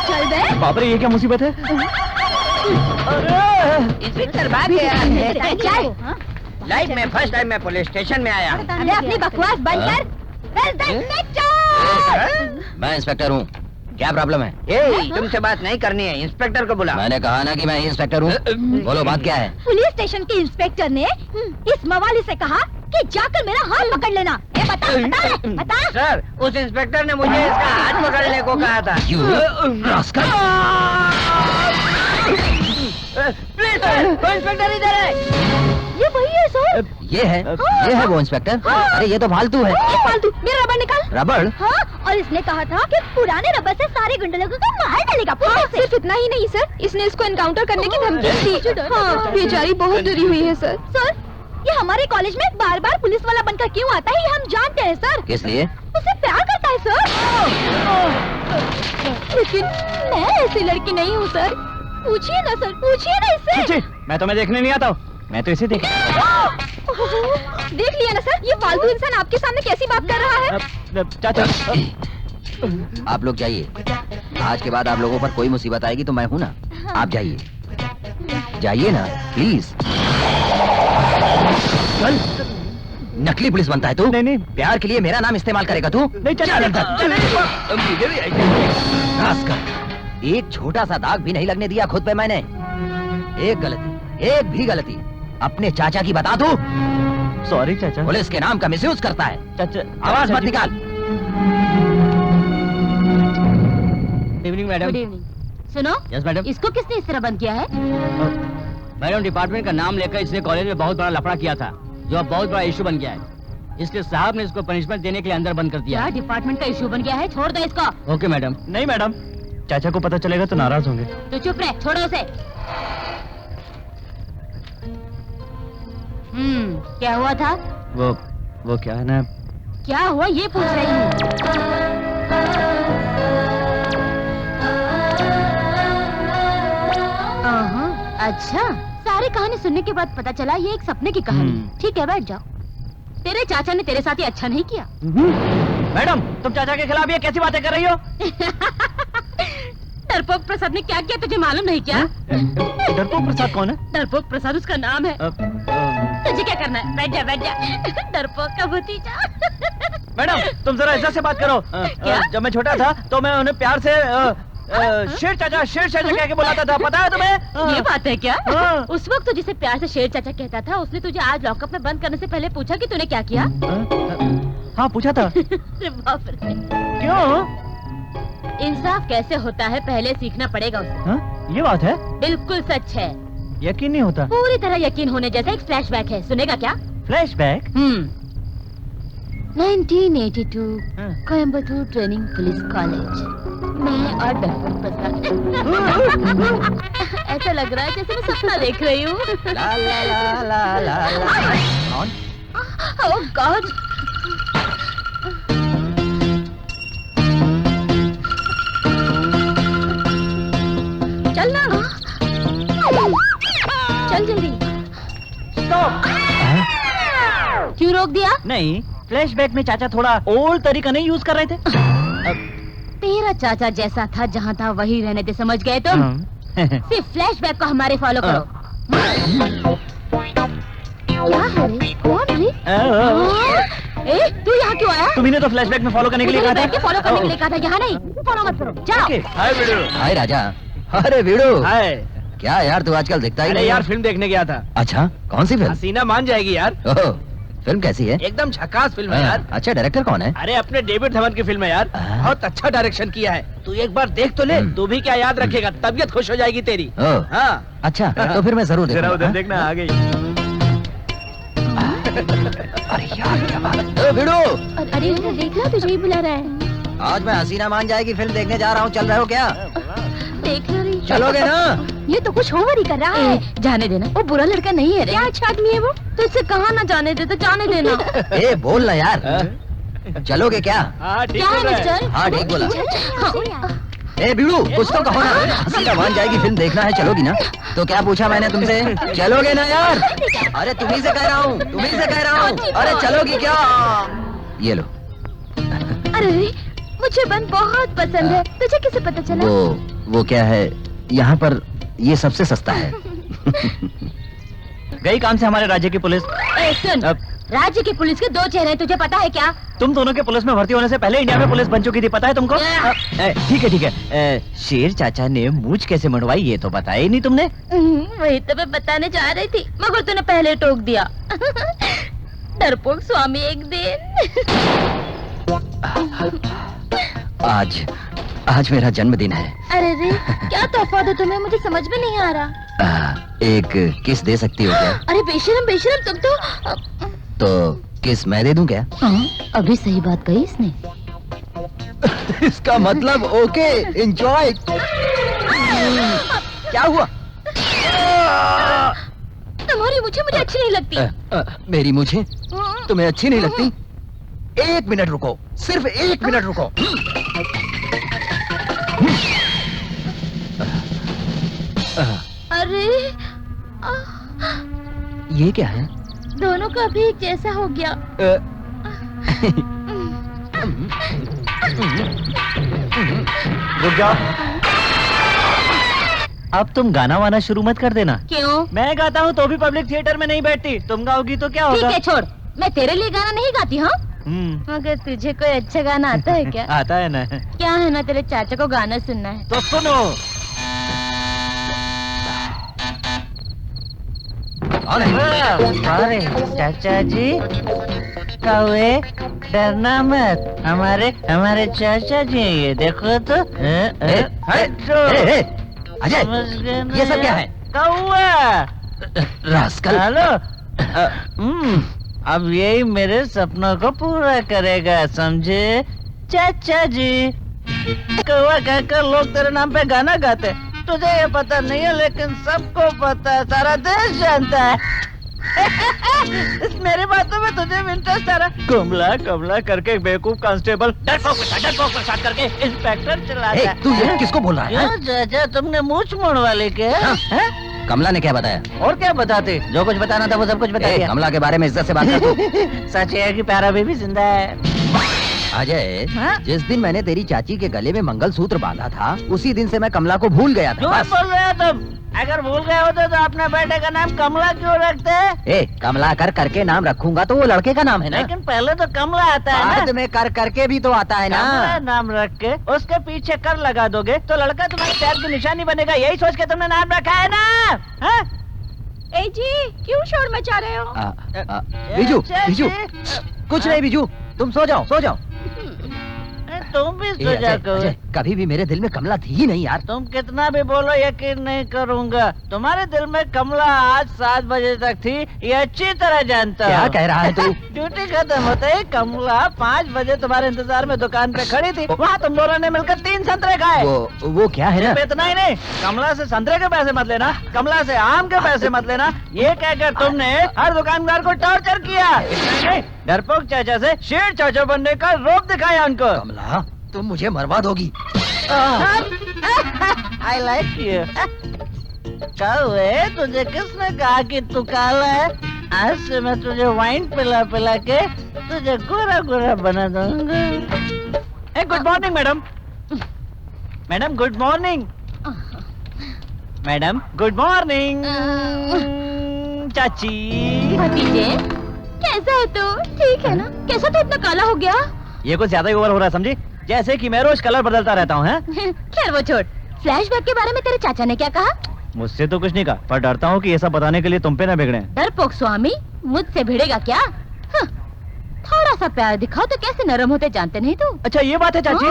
चल बे। बाप रे, ये क्या मुसीबत है? अरे इंस्पेक्टर भाग गया। क्या है? हाँ? लाइफ में फर्स्ट टाइम मैं पुलिस स्टेशन में आया। अरे अपनी बकवास बंद कर। इंस्पेक्टर! मैं इंस्पेक्टर हूँ, क्या प्रॉब्लम है? ए, तुमसे बात नहीं करनी है, इंस्पेक्टर को बुला। मैंने कहा ना कि मैं ही इंस्पेक्टर हूँ। बोलो बात क्या है? पुलिस स्टेशन के इंस्पेक्टर ने इस मवाली से कहा कि जाकर मेरा हाथ पकड़ लेना। ए, बता। सर, उस इंस्पेक्टर ने मुझे इसका हाथ पकड़ने को कहा था। प्लीज सर, तो इंस्पेक्टर इधर है। ये वही है सर। ये है वो इंस्पेक्टर। अरे ये तो फालतू है। ये फालतू, मेरा रबड़ निकाल। रबड़? हाँ, और इसने कहा था कि पुराने रबड़ से सारे गुंडे लोगों को मार डालेगा। सिर्फ इतना ही नहीं सर, इसने इसको एनकाउंटर करने की धमकी दी। हाँ, बेचारी बहुत डरी हुई है सर। सर, ये हमारे कॉलेज में बार बार पुलिस वाला बनकर क्यों आता है, ये हम जानते हैं सर। किस लिए? उससे प्यार करता है सर। लेकिन मैं ऐसी लड़की नहीं हूँ सर। पूछिए ना सर, पूछिए ना इससे। मैं तुम्हें देखने नहीं आता हूँ, मैं तो इसे देख। देख लिया ना सर, ये फालतू इंसान आपके सामने कैसी बात कर रहा है। चाचा, आप लोग जाइए, आज के बाद आप लोगों पर कोई मुसीबत आएगी तो मैं हूँ ना। आप जाइए, जाइए ना प्लीज। चल, नकली पुलिस बनता है तू? नहीं। प्यार के लिए मेरा नाम इस्तेमाल करेगा तू? नहीं चाचा। एक छोटा सा दाग भी नहीं लगने दिया खुद पे मैंने। एक भी गलती अपने चाचा की बता दूं? सॉरी चाचा। पुलिस के नाम का मिसयूज करता है। चाचा, आवाज मत निकाल। Evening madam. Good evening. सुनो, यस मैडम। इसको किसने इस तरह बंद किया है? मैडम, डिपार्टमेंट का नाम लेकर इसने कॉलेज में बहुत बड़ा लफड़ा किया था, जो अब बहुत बड़ा इशू बन गया है। इसलिए साहब ने इसको पनिशमेंट देने के लिए अंदर बंद कर दिया। क्या डिपार्टमेंट का इशू बन गया है? छोड़ दो इसको। Okay madam. नहीं मैडम, चाचा को पता चलेगा तो नाराज होंगे। तो चुप रहे, छोड़ो उसे। क्या हुआ था? वो क्या है ना, क्या हुआ ये पूछ रही हूँ। अच्छा, सारी कहानी सुनने के बाद पता चला ये एक सपने की कहानी है। ठीक है, बैठ जाओ। तेरे चाचा ने तेरे साथ ये अच्छा नहीं किया। मैडम, तुम चाचा के खिलाफ ये कैसी बातें कर रही हो? डरपोक प्रसाद ने क्या किया तुझे मालूम नहीं क्या? डरपोक प्रसाद कौन है? डरपोक प्रसाद उसका नाम है। तुझे क्या करना है? बैठ जा, बैठ जा। डरपोक का भतीजा। मैडम, तुम जरा इज्जत से बात करो। क्या? जब मैं छोटा था तो मैं उन्हें प्यार से शेर चाचा कह के बुलाता था, पता है तुम्हें? ये बात है क्या? हाँ। उस वक्त तो जिसे प्यार से शेर चाचा कहता था, उसने तुझे आज लॉकअप में बंद करने से पहले पूछा कि तूने क्या किया? हाँ, पूछा था। अरे बाप रे। क्यों? इंसाफ कैसे होता है पहले सीखना पड़ेगा उसे। हाँ? ये बात है? बिल्कुल सच है। यकीन नहीं होता। पूरी तरह यकीन होने जैसा एक फ्लैशबैक है, सुनेगा क्या? फ्लैशबैक? 1982 हाँ। Coimbatore training police college. मैं और डरपोक प्रसाद। ऐसा लग रहा है जैसे मैं सपना देख रही हूँ। ला ला ला ला ला ला। कौन? ओह गॉड। चल ना, चल जल्दी। स्टॉप। क्यों रोक दिया? नहीं, फ्लैशबैक में चाचा थोड़ा ओल्ड तरीका नहीं यूज कर रहे थे। तेरा चाचा जैसा था जहाँ था वही रहने दे, समझ गए तुम? सिर्फ फ्लैशबैक को हमारे फॉलो करो। क्या है रे? कौन रे? ए, तू यहाँ क्यों आया? तुम्ही तो फ्लैशबैक में फॉलो करने के लिए कहा था। फॉलो करने के लिए कहा था, यहाँ नहीं। फॉलो मत करो, जाओ। हाय वीडू। हाय राजा। अरे वीडू, हाय। क्या यार तू आजकल दिखता ही अरे नहीं यार, है? फिल्म देखने गया था। अच्छा, कौन सी फिल्म? हसीना मान जाएगी यार। ओह, फिल्म कैसी है? एकदम झकास फिल्म है यार। अच्छा, डायरेक्टर कौन है? अरे अपने डेविड धवन की फिल्म है यार। बहुत अच्छा डायरेक्शन किया है। तू एक बार देख तो ले, तू भी क्या याद रखेगा, तबीयत खुश हो जाएगी तेरी। ओह, हाँ अच्छा तो फिर मैं जरूर जरा देखूंगा। उधर देखना, आ गई। अरे यार क्या बात है। भिड़ो, अरे देखना, तुझे ही बुला रहा है। आज मैं हसीना मान जाएगी फिल्म देखने जा रहा हूँ, चल रहे हो क्या? देख रही। चलोगे ना? ये तो कुछ ओवर ही कर रहा है। जाने देना, वो बुरा लड़का नहीं है रे। क्या अच्छा आदमी है वो, तो इससे कहा ना जाने दे, तो जाने देना। ए बोल ना यार, चलोगे क्या? हाँ ठीक क्या है है मिस्टर? हाँ ठीक बोला। हाँ। ए बीड़ू, कुछ तो कहो ना। हसीना मान जाएगी फिल्म देखना है, चलोगी ना? तो क्या पूछा मैंने तुमसे? चलोगे ना यार? अरे तुम्ही से कह रहा हूँ, तुम्ही से कह रहा हूँ। अरे चलोगी क्या? ये लो। अरे मुझे बन बहुत पसंद है, तुझे कैसे पता चला? वो क्या है, यहाँ पर ये सबसे सस्ता है। गई काम से हमारे राज्य की पुलिस। ए, सुन, राज्य की पुलिस के 2 चेहरे हैं, तुझे पता है क्या? तुम दोनों के पुलिस में भर्ती होने से पहले इंडिया में पुलिस बन चुकी थी, पता है तुमको? ठीक है ठीक है। शेर चाचा ने मूंछ कैसे मंडवाई ये तो बताया ही नहीं तुमने। वही तो मैं बताने जा रही थी, मगर तूने पहले टोक दिया। डरपोक स्वामी एक दिन। आज मेरा जन्मदिन है। अरे रे, क्या तोहफा दो तुम्हें, मुझे समझ में नहीं आ रहा। एक किस दे सकती हो क्या? अरे बेशरम बेशरम, तुम तो किस मैं दे दूं क्या? अभी सही बात कही इसने। इसका मतलब ओके, एंजॉय। क्या हुआ? तुम्हारी मुझे अच्छी नहीं लगती। मेरी मुझे तुम्हें अच्छी नहीं लगती? 1 मिनट रुको, सिर्फ 1 मिनट रुको। अरे ये क्या है? दोनों का भी एक जैसा हो गया। रुक जाओ, अब तुम गाना वाना शुरू मत कर देना। क्यों? मैं गाता हूँ तो भी पब्लिक थिएटर में नहीं बैठती, तुम गाओगी तो क्या ठीक होगा? है छोड़, मैं तेरे लिए गाना नहीं गाती। हाँ, मगर तुझे कोई अच्छा गाना आता है क्या? आता है ना। क्या है ना, तेरे चाचा को गाना सुनना है। तो सुनो। अरे चाचा जी, कौवे डरना मत, हमारे चाचा जी ये देखो तो। अजय, ये सब क्या है? कौवा रास्कल। हेलो। अब यही मेरे सपनों को पूरा करेगा, समझे चाचा जी? कौवा कहकर लोग तेरे नाम पे गाना गाते, तुझे ये पता नहीं है लेकिन सबको पता है, सारा देश जानता है। इस मेरी बातों में तुझे भी इंटरेस्ट आ रहा? कमला कमला करके एक बेवकूफ कांस्टेबल डरपोक के साथ करके इंस्पेक्टर चला गया। तू ये किसको बोल रहा है? क्यों चाचा, तुमने मूंछ मोड़वा ली क्या? कमला ने क्या बताया? और क्या बताते, जो कुछ बताना था वो सब कुछ बता दिया। कमला के बारे में इज्जत से बात कर तू। सच है कि प्यारा बेबी जिंदा है। अजय, हाँ? जिस दिन मैंने तेरी चाची के गले में मंगलसूत्र बांधा था, उसी दिन से मैं कमला को भूल गया था। क्यों बस। बोल रहे हो तुम? अगर भूल गए होते तो अपने बेटे का नाम कमला क्यों रखते हैं? ए, कमला कर करके नाम रखूंगा तो वो लड़के का नाम है ना। लेकिन पहले तो कमला आता है बाद ना। में कर करके भी तो आता है कमला ना। नाम रख के उसके पीछे कर लगा दोगे तो लड़का तुम्हारे पैर की निशानी बनेगा, यही सोच के तुमने नाम रखा है ना? हाँ? ए जी, क्यों शोर मचा रहे हो? बीजू, बीजू, कुछ नहीं बीजू, तुम सो जाओ, सो जाओ। तुम भी ए, सो जा अजय, करो। कभी भी मेरे दिल में कमला थी ही नहीं यार। तुम कितना भी बोलो यकीन नहीं करूंगा, तुम्हारे दिल में कमला आज 7 बजे तक थी, ये अच्छी तरह जानता हूँ। क्या कह रहा है तू? ड्यूटी खत्म होते ही कमला 5 बजे तुम्हारे इंतजार में दुकान पे खड़ी थी, वहाँ तुम दोनों ने मिलकर 3 संतरे खाए। वो क्या है ना? सिर्फ इतना ही नहीं, कमला से संतरे के पैसे मत लेना, कमला से आम के पैसे मत लेना, ये कहकर तुमने हर दुकानदार को टॉर्चर किया। इतना नहीं, डरपोक चाचा से शेर चाचा बनने का रोप दिखाया उनको। कमला, तुम मुझे मरवा दोगी। I like you. कौवे, तुझे किसने कहा कि तू काला है? आज से मैं तुझे वाइन पिला पिला के तुझे गोरा गोरा बना दूंगा। Good morning madam. Madam good morning. Madam good morning. चाची। भतीजे, कैसा है तू? ठीक है ना? कैसा तो इतना काला हो गया? ये कुछ ज्यादा ही ओवर हो रहा है, समझी? जैसे कि मैं रोज कलर बदलता रहता हूँ। खैर वो छोड़, फ्लैशबैक के बारे में तेरे चाचा ने क्या कहा? मुझसे तो कुछ नहीं कहा, पर डरता हूँ कि ये सब बताने के लिए तुम पे ना बिगड़े। डरपोक स्वामी, मुझसे भिड़ेगा क्या? हाँ, थोड़ा सा प्यार दिखाओ तो कैसे नरम होते जानते नहीं तू। अच्छा ये बात है चाची।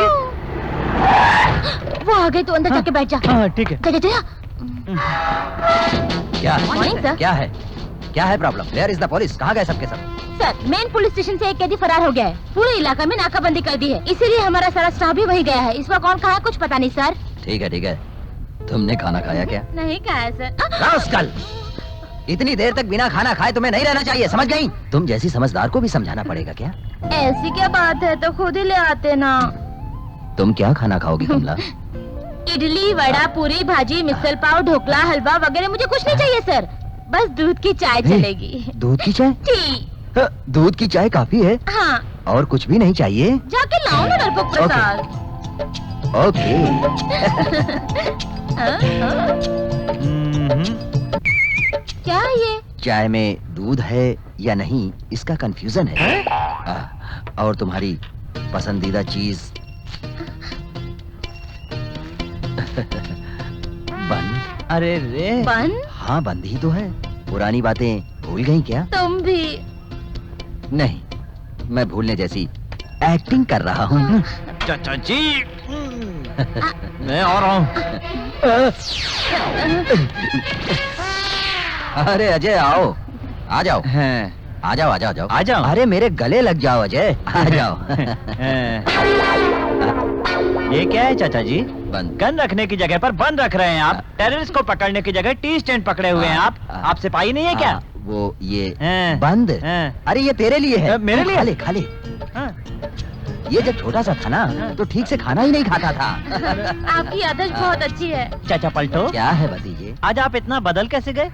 वो आ गई तो अंदर जाके बैठ जा। हाँ ठीक है। जा जा जा। क्या Morning, sir. क्या है problem? Where is the police? कहाँ गए सबके सब? सर, मेन पुलिस स्टेशन से एक कैदी फरार हो गया है। पूरे इलाके में नाकाबंदी कर दी है, इसीलिए हमारा सारा स्टाफ भी वही गया है। इस वक्त कौन कहाँ है कुछ पता नहीं सर। ठीक है। तुमने खाना खाया क्या? नहीं खाया है सर। रास्कल! इतनी देर तक बिना खाना खाए तुम्हें नहीं रहना चाहिए, समझ गई? तुम जैसी समझदार को भी समझाना पड़ेगा क्या? ऐसी क्या बात है, तो खुद ही ले आते ना। तुम क्या खाना खाओगी कमला? इडली, वड़ा, पूरी, भाजी, मिसल पाव, ढोकला, हलवा वगैरह मुझे कुछ नहीं चाहिए सर। बस दूध की चाय चलेगी। दूध की चाय? टी। दूध की चाय काफी है। हाँ। और कुछ भी नहीं चाहिए? जाके लाओ ना डरपोक प्रसाद। ओके। क्या है ये? चाय में दूध है या नहीं इसका कंफ्यूजन है। और तुम्हारी पसंदीदा चीज बंद। अरे रे। बंद? हाँ बंद ही तो है। पुरानी बातें भूल गई क्या? तुम भी। नहीं, मैं भूलने जैसी एक्टिंग कर रहा हूँ। चाचा जी मैं आ रहा हूँ। अरे अजय आओ, आ जाओ। आ जाओ। अरे मेरे गले लग जाओ अजय, आ जाओ। ये क्या है चाचा जी? बंद। गन रखने की जगह पर बंद रख रहे हैं आप। टेररिस्ट को पकड़ने की जगह टी स्टैंड पकड़े हुए हैं आप सिपाही नहीं है क्या? वो ये हैं। बंद। अरे ये तेरे लिए है। मेरे लिए? खा ले। ये जब छोटा सा था ना तो ठीक से खाना ही नहीं खाता था। आपकी आदत बहुत अच्छी है। चाचा पलटो। क्या है भतीजे? आज आप इतना बदल कैसे गए?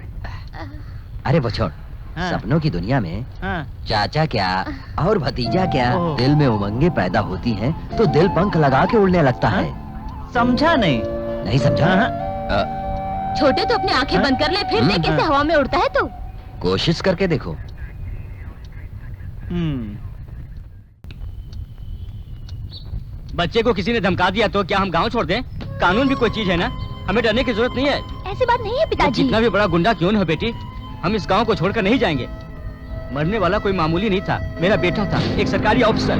अरे वो छोड़, हाँ। सपनों की दुनिया में हाँ। चाचा क्या और भतीजा क्या, ओह। दिल में उमंगे पैदा होती हैं तो दिल पंख लगा के उड़ने लगता है। समझा नहीं? नहीं समझा? छोटे तो अपनी आंखें बंद कर ले, फिर देख कैसे हवा में उड़ता है तू। कोशिश करके देखो। बच्चे को किसी ने धमका दिया तो क्या हम गांव छोड़ दें? कानून भी कोई चीज है ना, हमें डरने की जरूरत नहीं है। ऐसी बात नहीं है पिताजी। जितना भी बड़ा गुंडा क्यों न हो बेटी, हम इस गांव को छोड़कर नहीं जाएंगे। मरने वाला कोई मामूली नहीं था, मेरा बेटा था, एक सरकारी ऑफिसर।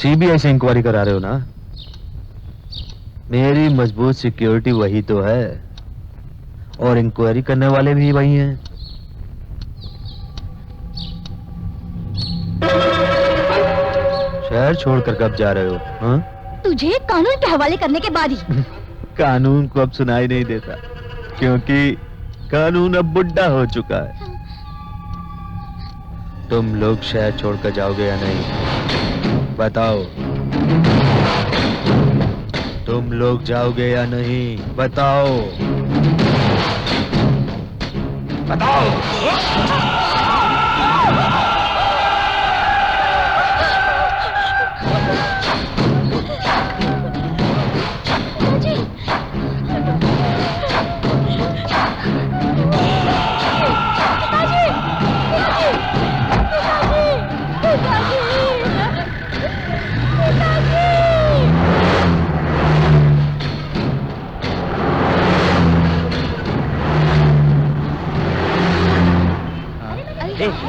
सीबीआई से इंक्वायरी करा रहे हो ना? मेरी मजबूत सिक्योरिटी वही तो है और इंक्वायरी करने वाले भी वही हैं। शहर छोड़कर कब जा रहे हो? हाँ? तुझे कानून के हवाले करने के बाद ही। कानून को अब सुनाई नहीं देता क्योंकि कानून अब बुढ़ा हो चुका है। तुम लोग शहर छोड़कर जाओगे या नहीं? बताओ। तुम लोग जाओगे या नहीं? बताओ।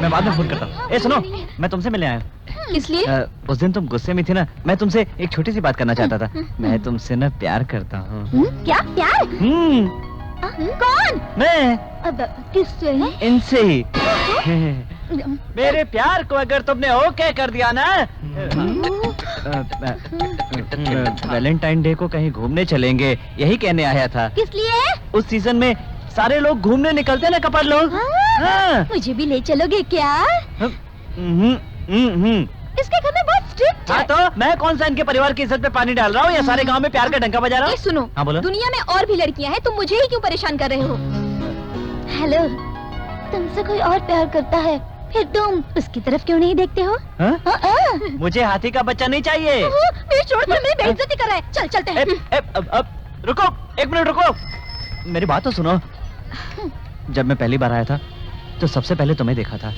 मैं बाद में फोन करता हूँ। सुनो, मैं तुमसे मिलने आया हूँ। इसलिए उस दिन तुम गुस्से में थी ना, मैं तुमसे एक छोटी सी बात करना चाहता था। मैं तुमसे ना प्यार करता हूँ। क्या प्यार? कौन? मैं अब किससे? इनसे ही। मेरे प्यार को अगर तुमने ओके कर दिया ना, वैलेंटाइन डे को कहीं घूमने चलेंगे, यही कहने आया था। किस लिए? उस सीजन में सारे लोग घूमने निकलते ना, कपल लोग। हाँ। मुझे भी ले चलोगे क्या? इसके घर में बहुत स्ट्रिक्ट है। हाँ तो मैं कौन सा इनके परिवार की इज्जत पे पानी डाल रहा हूँ या सारे गांव में प्यार का डंका बजा रहा हूँ? सुनो, हाँ बोलो। दुनिया में और भी लड़कियां हैं, तुम मुझे ही क्यों परेशान कर रहे हो? हेलो, तुमसे कोई और प्यार करता है, फिर तुम उसकी तरफ क्यों नहीं देखते हो? मुझे हाथी का बच्चा नहीं चाहिए। मेरी छोड़ कर मेरी बेइज्जती कर रहा है। चल चलते हैं। अब रुको, 1 मिनट रुको, मेरी बात तो सुनो। जब मैं पहली बार आया था तो सबसे पहले तुम्हें देखा था।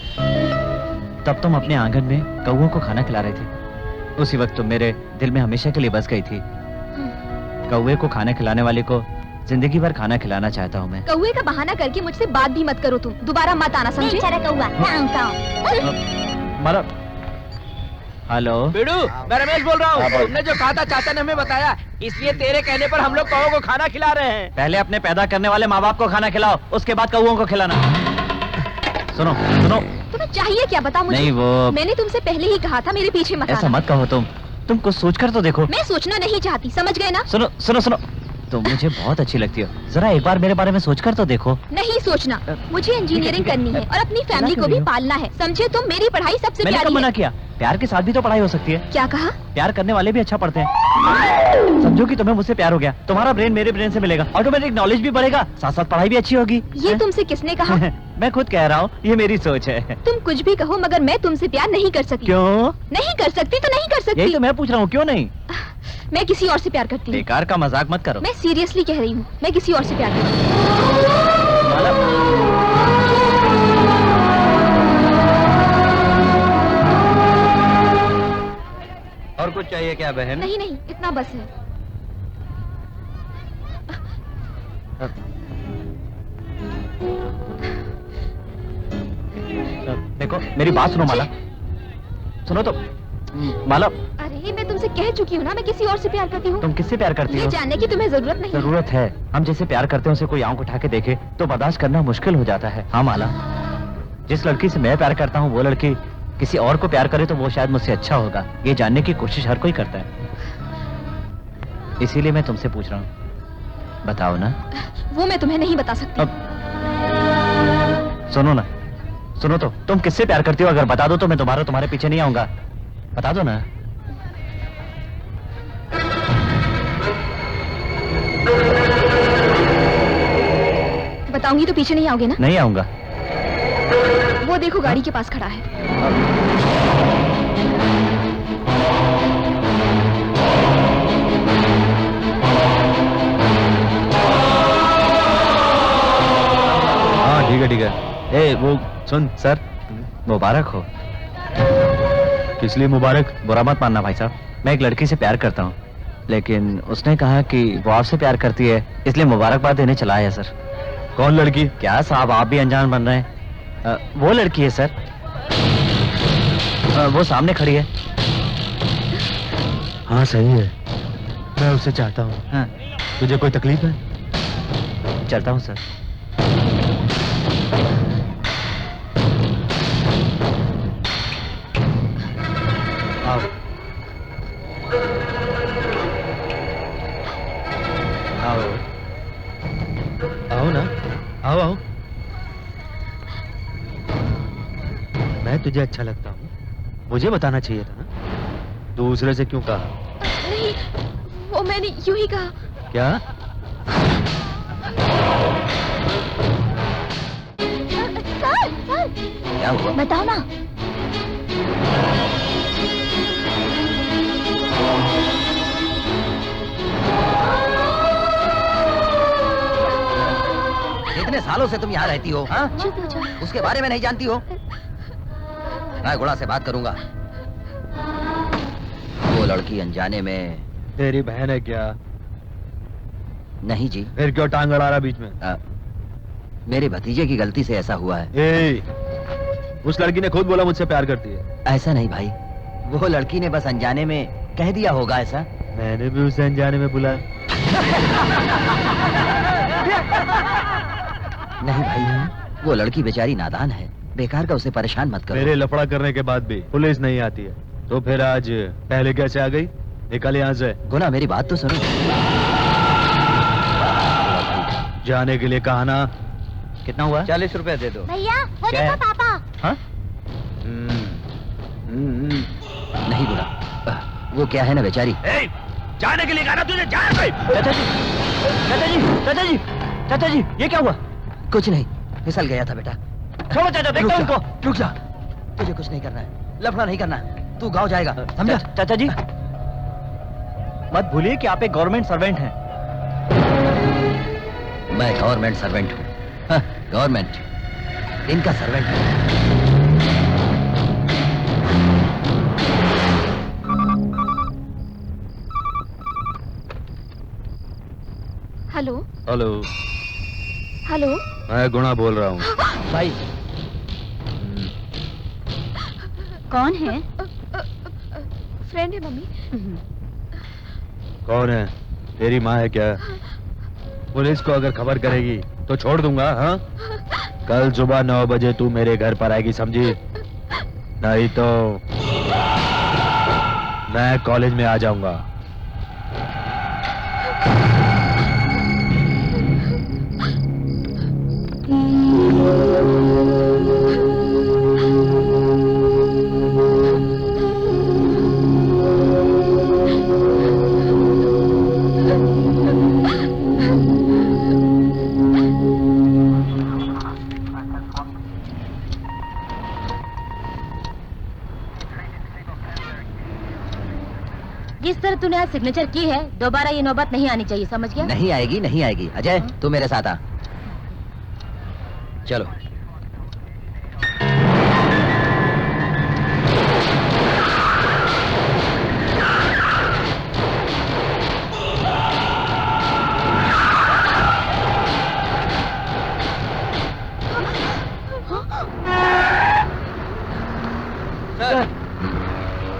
तब तुम अपने आंगन में कौओं को खाना खिला रहे थे। उसी वक्त तुम मेरे दिल में हमेशा के लिए बस गई थी। कौवे को खाना खिलाने वाले को जिंदगी भर खाना खिलाना चाहता हूँ मैं। कौवे का बहाना करके मुझसे बात भी मत करो तुम। दोबारा मत आना, समझे? बेचारा कौवा। मतलब हेलो बिडू, मैं रमेश बोल रहा हूँ। तुमने जो कहा था चाचा ने हमें बताया, इसलिए तेरे कहने पर हम लोग कौओं को खाना खिला रहे हैं। पहले अपने पैदा करने वाले माँ बाप को खाना खिलाओ, उसके बाद कौओं को खिलाना। सुनो सुनो, तुम्हें चाहिए क्या बता मुझे? नहीं वो मैंने तुमसे पहले ही कहा था मेरे पीछे मत ऐसा आना। मत कहो तुम कुछ सोच कर तो देखो। मैं सोचना नहीं चाहती, समझ गए ना? सुनो सुनो सुनो, तुम मुझे बहुत अच्छी लगती हो, जरा एक बार मेरे बारे में सोच कर तो देखो। नहीं सोचना, मुझे इंजीनियरिंग करनी है और अपनी फैमिली को भी पालना है, समझे? तुम मेरी पढ़ाई सबसे मैंने कब प्यारी मना है। किया? प्यार के साथ भी तो पढ़ाई हो सकती है। क्या कहा? प्यार करने वाले भी अच्छा पढ़ते हैं। समझो कि तुम्हें मुझसे प्यार हो गया, तुम्हारा ब्रेन मेरे ब्रेन से मिलेगा, ऑटोमेटिक नॉलेज भी बढ़ेगा, साथ साथ पढ़ाई भी अच्छी होगी। ये तुमसे किसने कहा? मैं खुद कह रहा हूँ, ये मेरी सोच है। तुम कुछ भी कहो मगर मैं तुमसे प्यार नहीं कर सकती। क्यों? नहीं कर सकती तो नहीं कर सकती। यही तो मैं पूछ रहा हूँ, क्यों नहीं? मैं किसी और से प्यार करती हूँ। बेकार का मजाक मत करो। मैं सीरियसली कह रही हूँ, मैं किसी और से प्यार करती हूँ। और कुछ चाहिए क्या बहन? नहीं नहीं, इतना बस है। देखो मेरी बात सुनो माला, सुनो तो माला। अरे मैं तुमसे कह चुकी हूँ ना, मैं किसी और से प्यार करती हूँ। तुम किससे प्यार करती ये हो? जानने की तुम्हें जरूरत नहीं है। जरूरत है। हम जैसे प्यार करते हैं उसे कोई आंख उठा के देखे तो बर्दाश्त करना मुश्किल हो जाता है। हाँ माला, जिस लड़की से मैं प्यार करता हूँ वो लड़की किसी और को प्यार करे तो वो शायद मुझसे अच्छा होगा, ये जानने की कोशिश हर कोई करता है। इसीलिए मैं तुमसे पूछ रहा हूँ, बताओ ना। वो मैं तुम्हें नहीं बता सकती। सुनो ना, सुनो तो, तुम किससे प्यार करती हो? अगर बता दो तो मैं तुम्हारे पीछे नहीं आऊंगा। बता दो ना। बताऊंगी तो पीछे नहीं आओगे ना? नहीं आऊंगा। वो देखो गाड़ी के पास खड़ा है। हाँ ठीक है ठीक है। ए वो सुन सर, मुबारक हो। किस लिए मुबारक? बुरा मत मानना भाई साहब, मैं एक लड़की से प्यार करता हूँ, लेकिन उसने कहा कि वो आपसे प्यार करती है, इसलिए मुबारकबाद देने चला आया सर। कौन लड़की? क्या साहब, आप भी अनजान बन रहे हैं। वो लड़की है सर, वो सामने खड़ी है। हाँ सही है, मैं उसे चाहता हूँ। हाँ। तुझे कोई तकलीफ है? चलता हूँ सर। आओ। आओ आओ ना, आओ आओ। मैं तुझे अच्छा लगता हूँ, मुझे बताना चाहिए था ना। दूसरे से क्यों कहा? नहीं, वो मैंने यूं ही कहा। क्या? सर, क्या हुआ? बताओ ना। इतने सालों से तुम यहाँ रहती हो, हाँ? चुप हो जाओ। उसके बारे में नहीं जानती हो? मैं गुड़ा से बात करूंगा। वो लड़की अनजाने में। तेरी बहन है क्या? नहीं जी। फिर क्यों टांग अड़ा रहा बीच में? मेरे भतीजे की गलती से ऐसा हुआ है। ए, उस लड़की ने खुद बोला मुझसे प्यार करती है। ऐसा नहीं भाई, वो लड़की ने बस अनजाने में कह दिया होगा ऐसा। मैंने भी उसे अनजाने में बुलाया। नहीं भाई, वो लड़की बेचारी नादान है, बेकार का उसे परेशान मत करो। मेरे लफड़ा करने के बाद भी पुलिस नहीं आती है, तो फिर आज पहले कैसे आ गई? निकल यहाँ से। गुना मेरी बात तो सुनो। जाने के लिए कहा ना। कितना हुआ? 40 रुपए दे दो। भैया, वो क्या देखो है? पापा। हाँ? नहीं गुना, वो क्या है ना बेचारी। जाने के लिए कहा ना तुझे, जा। चाचा जी, चाचा जी, चाचा जी, चाचा जी, ये क्या हुआ? कुछ नहीं, फिसल गया था बेटा। छोड़ो चाचा, देखता हूं इनको। रुक जा, तुझे कुछ नहीं करना है, लफड़ा नहीं करना, तू गाँव जाएगा, समझा? चाचा जी, मत भूलिए कि आप एक गवर्नमेंट सर्वेंट हैं। मैं गवर्नमेंट सर्वेंट हूँ, गवर्नमेंट इनका सर्वेंट हूँ। Hello hello, hello. मैं गुणा बोल रहा हूँ। भाई कौन है? फ्रेंड है मम्मी। कौन है? तेरी माँ है क्या? पुलिस को अगर खबर करेगी तो छोड़ दूंगा। हाँ, कल सुबह 9 बजे तू मेरे घर पर आएगी, समझी? नहीं तो मैं कॉलेज में आ जाऊंगा। जिस तरह तूने आज सिग्नेचर की है, दोबारा ये नौबत नहीं आनी चाहिए, समझ गया? नहीं आएगी, नहीं आएगी। अजय, तू मेरे साथ आ, चलो।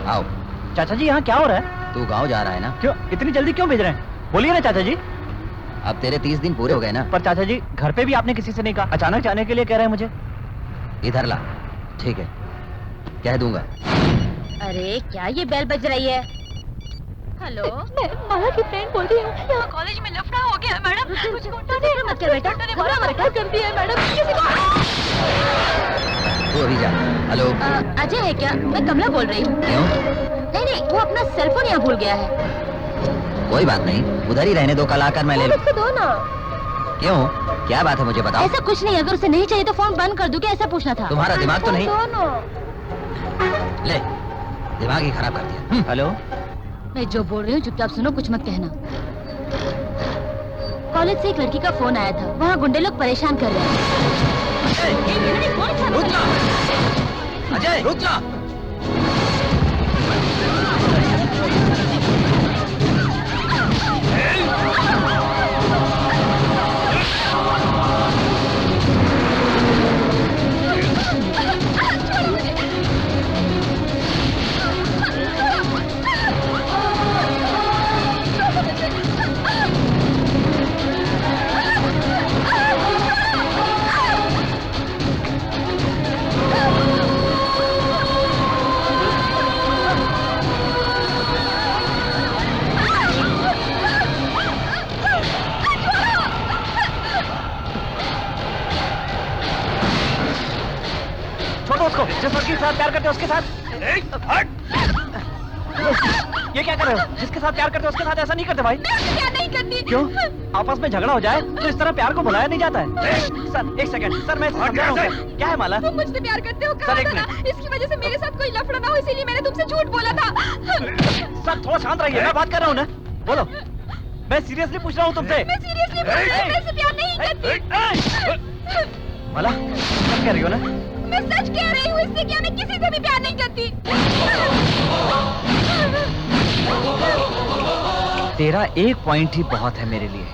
आओ। चाचा जी, यहाँ क्या हो रहा है? तू गांव जा रहा है ना? क्यों इतनी जल्दी क्यों भेज रहे हैं? बोलिए ना चाचा जी। अब तेरे 30 दिन पूरे हो गए ना? पर चाचा जी, घर पे भी आपने किसी से नहीं कहा, अचानक जाने के लिए कह रहे हैं मुझे। इधर ला, ठीक है, कह दूंगा। अरे क्या ये बेल बज रही है? हेलो, मैं माला की फ्रेंड बोल रही हूँ। यहाँ कॉलेज में लफड़ा हो गया है मैडम। मुझे मत कर बेटा, घबरा मत कर दिया है मैडम। किसी को तू अभी जा। हेलो, अजय है क्या? मैं कमला बोल रही हूँ। क्यों? नहीं नहीं, वो अपना सेलफोन यहाँ भूल गया है। कोई बात नहीं, उधर ही रहने दो, कल आकर मैं ले लूं। उसको दो ना। क्यों, क्या बात है मुझे बताओ। ऐसा कुछ नहीं, अगर उसे नहीं चाहिए तो फोन बंद कर दूं क्या? ऐसा पूछना था। तुम्हारा दिमाग तो नहीं? दो ना। ले, दिमाग ही खराब कर दिया। हेलो, मैं जो बोल रही हूँ चुपचाप सुनो, कुछ मत कहना। कॉलेज से एक लड़की का फोन आया था, वहाँ गुंडे लोग परेशान कर रहे हैं। रुक जा, अजय रुक जा। छोड़ो उसको, जिस लड़की के साथ प्यार करते हो उसके साथ। ये क्या कर रहे हो? जिसके साथ प्यार करते हो उसके साथ ऐसा नहीं करते भाई। क्या नहीं करती? क्यों? आपस में झगड़ा हो जाए तो इस तरह प्यार को बुलाया नहीं जाता है। सर एक सेकंड, सर मैं समझा रहा हूँ सर। क्या है माला? तुम मुझसे प्यार करते हो, सर, एक कहा था ना, इसकी वजह से मेरे साथ कोई लफड़ा ना हो, इसीलिए मैंने तुमसे झूठ बोला था। सर थोड़ा शांत रहिए, मैं बात कर रहा हूँ ना। बोलो, मैं सीरियसली पूछ रहा हूँ तुमसे। मैं सीरियसली बोल रही हूँ, मैं इससे प्यार नहीं करती। माला, सच कह रही हो ना? मैं सच कह रही हूँ, इससे क्या मैं किसी से भी प्यार नहीं करती। तेरा एक पॉइंट ही बहुत है मेरे लिए।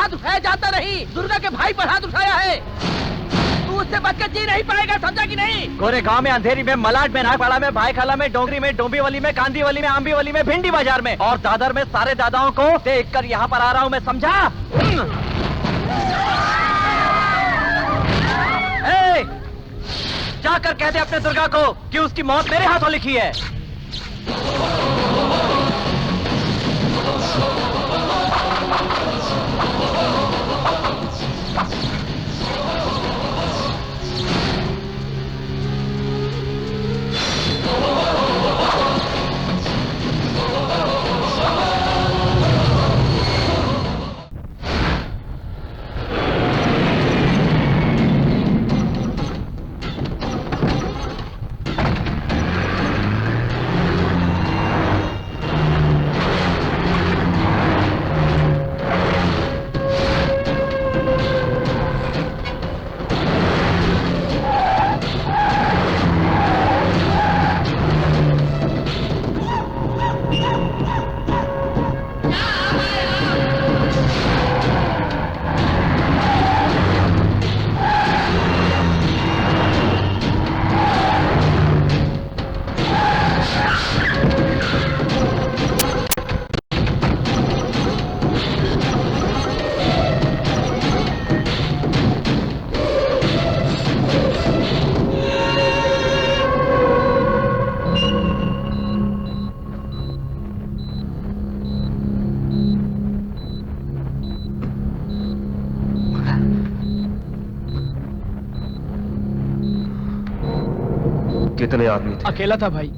हाथ उठाया जाता नहीं, दुर्गा के भाई पर हाथ उठाया है। तू उससे बचकर जी नहीं पाएगा, समझा कि नहीं? गोरे गांव में, अंधेरी में, मलाड में, नागपाड़ा में, भाईखाला में, डोंगरी में, डोंबिवली में, कांदीवली में, आंबीवली में, भिंडी बाजार में और दादर में सारे दादाओं को देख कर यहाँ पर आ रहा हूँ मैं, समझा? जाकर कह दे अपने दुर्गा को कि उसकी मौत मेरे हाथों लिखी है। कितने आदमी थे? अकेला था भाई।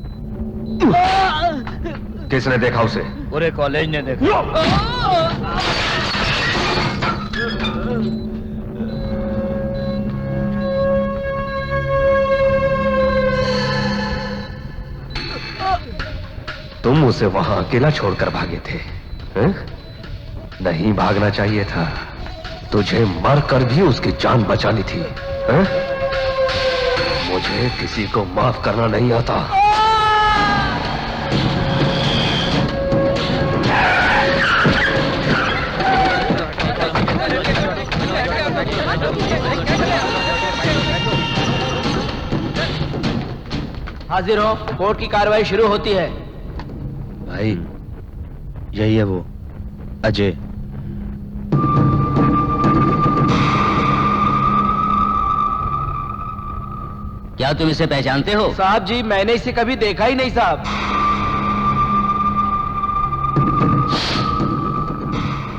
किसने देखा उसे? पूरे कॉलेज ने देखा। तुम उसे वहां अकेला छोड़कर भागे थे, हैं? नहीं भागना चाहिए था, तुझे मरकर भी उसकी जान बचानी थी, हैं? मुझे किसी को माफ करना नहीं आता। हाजिर हो, कोर्ट की कार्रवाई शुरू होती है। भाई यही है वो अजय। क्या तुम इसे पहचानते हो? साहब जी, मैंने इसे कभी देखा ही नहीं साहब।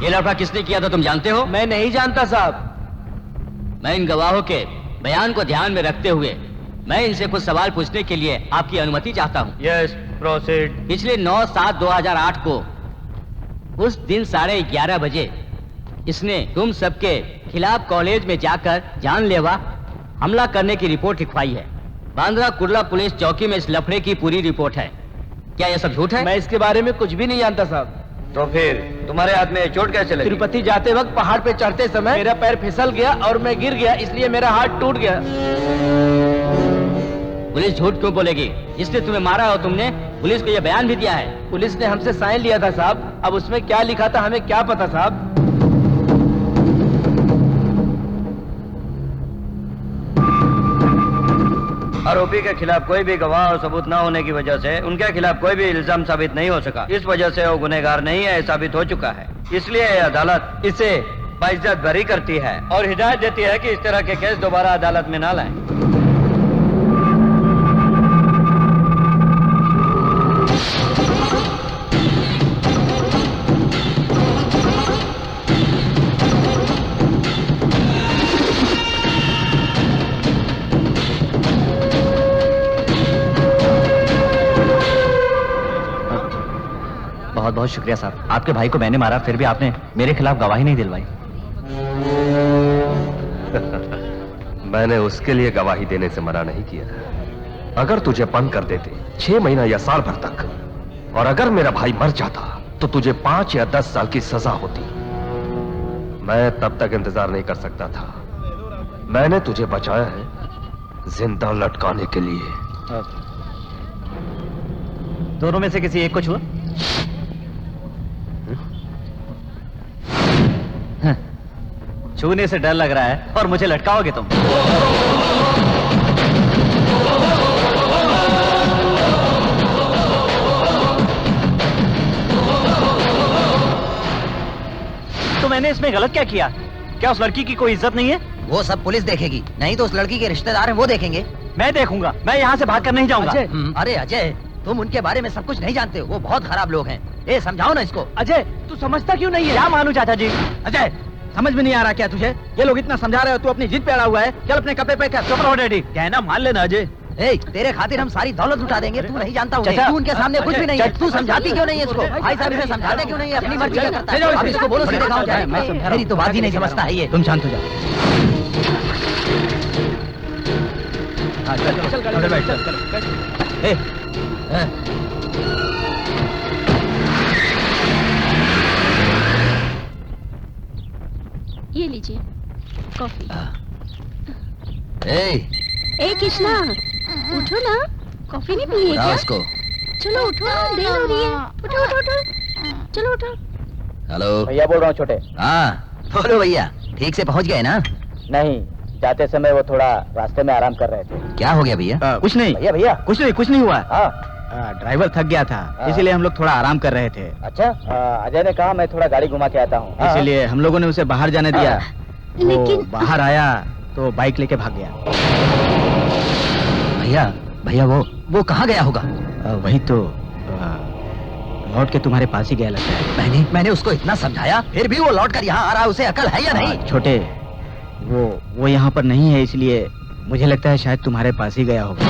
ये लड़का किसने किया था तुम जानते हो? मैं नहीं जानता साहब। मैं इन गवाहों के बयान को ध्यान में रखते हुए मैं इनसे कुछ सवाल पूछने के लिए आपकी अनुमति चाहता हूँ। Yes, proceed. पिछले 9/7/2008 को उस दिन 11:30 बजे इसने तुम सबके खिलाफ कॉलेज में जाकर जानलेवा हमला करने की रिपोर्ट लिखवाई है। बांद्रा कुर्ला पुलिस चौकी में इस लफड़े की पूरी रिपोर्ट है। क्या यह सब झूठ है? मैं इसके बारे में कुछ भी नहीं जानता साहब। तो फिर तुम्हारे हाथ में चोट कैसे लगी? तिरुपति जाते वक्त पहाड़ पे चढ़ते समय मेरा पैर फिसल गया और मैं गिर गया, इसलिए मेरा हाथ टूट गया। पुलिस झूठ क्यों बोलेगी? जिसने तुम्हें मारा और तुमने पुलिस को यह बयान भी दिया है। पुलिस ने हमसे साइन लिया था साहब, अब उसमें क्या लिखा था हमें क्या पता साहब। आरोपी के खिलाफ कोई भी गवाह और सबूत न होने की वजह से उनके खिलाफ कोई भी इल्जाम साबित नहीं हो सका। इस वजह से वो गुनहगार नहीं है साबित हो चुका है। इसलिए अदालत इसे बाइज्जत बरी करती है और हिदायत देती है कि इस तरह के केस दोबारा अदालत में न लाएं। बहुत बहुत शुक्रिया साहब। आपके भाई को मैंने मारा, फिर भी आपने मेरे खिलाफ गवाही नहीं दिलवाई। मैंने उसके लिए गवाही देने से मना नहीं किया। अगर तुझे बंद कर देते 6 महीना या साल भर तक, और अगर मेरा भाई मर जाता तो तुझे 5 या 10 साल की सजा होती। मैं तब तक इंतजार नहीं कर सकता था। मैंने तुझे बचाया है जिंदा लटकाने के लिए। दोनों में से किसी एक को छुआ? छूने से डर लग रहा है और मुझे लटकाओगे तुम। तो मैंने इसमें गलत क्या किया? क्या उस लड़की की कोई इज्जत नहीं है? वो सब पुलिस देखेगी, नहीं तो उस लड़की के रिश्तेदार हैं वो देखेंगे। मैं देखूंगा, मैं यहाँ से भाग कर नहीं जाऊंगा। अरे अजय, तुम उनके बारे में सब कुछ नहीं जानते हो, वो बहुत खराब लोग हैं। ए समझाओ ना इसको। अजय तू समझता क्यों नहीं है? क्या मानू चाचा जी? अजय, समझ में नहीं आ रहा क्या तुझे? ये लोग इतना समझा रहे हो, तू अपनी जिद पे अड़ा हुआ है। चल अपने कपड़े पे कर। चुप रहो डैडी। कहना मान लेना अजय। ए, तेरे खातिर हम सारी दौलत लुटा देंगे, तू नहीं जानता उन्हें। चाचा, तू उनके सामने कुछ भी नहीं है। चाचा, तू समझाती क्यों नहीं है इसको? भाई साहब इसे समझाते क्यों नहीं है? अपनी मर्जी का करता है। अब इसको बोलो सीधे गाँव जाए। मेरी तो बात ही नहीं समझता है ये। तुम शांत हो जाओ। हाँ, चल चल चल चल बैठ, चल। ए, ये लीजिए कॉफी। ए, ए कृष्णा, उठो ना, कॉफी नहीं पीनी है बुलाओ क्या? उसको। चलो उठो, देर हो रही है। उठो उठो उठो, चलो उठो। हेलो भैया बोल रहा हूँ छोटे। हाँ बोलो भैया, ठीक से पहुंच गए ना? नहीं, जाते समय वो थोड़ा रास्ते में आराम कर रहे थे। क्या हो गया भैया? कुछ नहीं भैया कुछ नहीं हुआ। ड्राइवर थक गया था, इसीलिए हम लोग थोड़ा आराम कर रहे थे। अच्छा, अजय ने कहा मैं थोड़ा गाड़ी घुमा के आता हूँ, इसीलिए हम लोगों ने उसे बाहर जाने दिया। लेकिन- वो बाहर आया तो बाइक लेके भाग गया। भैया भैया वो कहाँ गया होगा? वही तो लौट के तुम्हारे पास ही गया लगता है। मैंने उसको इतना समझाया, फिर भी वो लौट कर यहाँ आ रहा है। उसे अकल है या नहीं? छोटे, वो यहाँ पर नहीं है, इसलिए मुझे लगता है शायद तुम्हारे पास ही गया होगा।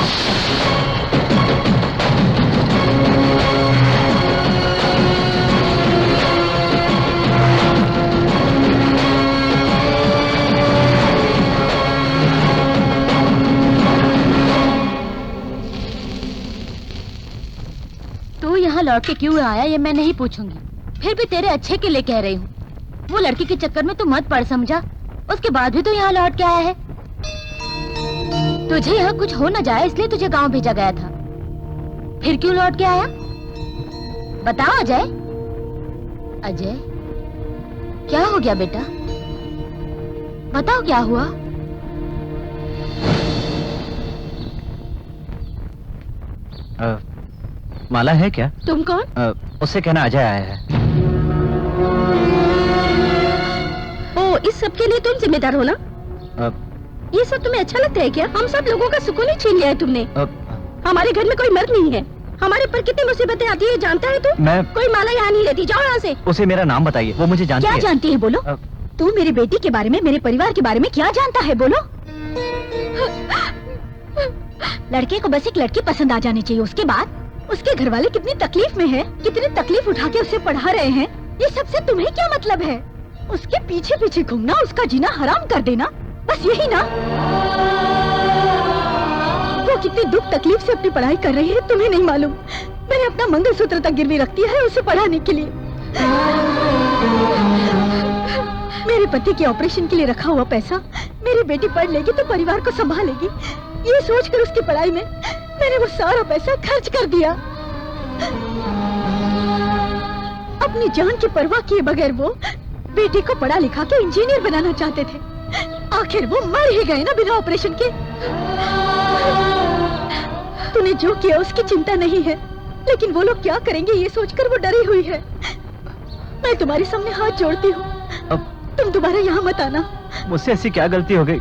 तू यहाँ लौट के क्यों आया ये मैं नहीं पूछूंगी, फिर भी तेरे अच्छे के लिए कह रही हूँ। वो लड़की के चक्कर में तू मत पड़, समझा? उसके बाद भी तू यहाँ लौट के आया है। तुझे यहाँ कुछ हो न जाए इसलिए तुझे गांव भेजा गया था, फिर क्यों लौट के आया? बताओ अजय। अजय, क्या हो गया बेटा? बताओ क्या हुआ? माला है क्या? तुम कौन? उससे कहना अजय आया है। ओ, इस सब के लिए तुम जिम्मेदार हो ना? ये सब तुम्हें अच्छा लगता है क्या? हम सब लोगों का सुकून ही छीन लिया है तुमने। हमारे घर में कोई मर्द नहीं है, हमारे पर कितनी मुसीबतें आती है जानता है तू? मैं कोई माला यहाँ नहीं रहती, जाओ यहाँ से। उसे मेरा नाम बताइए, वो मुझे जानती क्या है। जानती है बोलो? तू मेरी बेटी के बारे में, मेरे परिवार के बारे में क्या जानता है बोलो? लड़के को बस एक लड़की पसंद आ जानी चाहिए, उसके बाद उसके घर वाले कितनी तकलीफ में हैं, कितनी तकलीफ उठा के उसे पढ़ा रहे हैं, ये सबसे तुम्हें क्या मतलब है? उसके पीछे पीछे घूमना, उसका जीना हराम कर देना, बस यही ना? वो कितनी दुख तकलीफ से अपनी पढ़ाई कर रही है तुम्हें नहीं मालूम? मैंने अपना मंगलसूत्र तक गिरवी रख दिया है उसे पढ़ाने के लिए। मेरे पति के ऑपरेशन के लिए रखा हुआ पैसा मेरी बेटी पढ़ लेगी तो परिवार को संभालेगी, ये सोचकर उसकी पढ़ाई में मैंने वो सारा पैसा खर्च कर दिया। अपनी जान की परवाह किए बगैर वो बेटी को पढ़ा लिखा के इंजीनियर बनाना चाहते थे, आखिर वो मर ही गए ना बिना ऑपरेशन के। तूने जो किया उसकी चिंता नहीं है, लेकिन वो लोग क्या करेंगे ये सोचकर वो डरी हुई है। मैं तुम्हारे सामने हाथ जोड़ती हूँ, तुम दोबारा यहाँ मत आना। मुझसे ऐसी क्या गलती हो गई,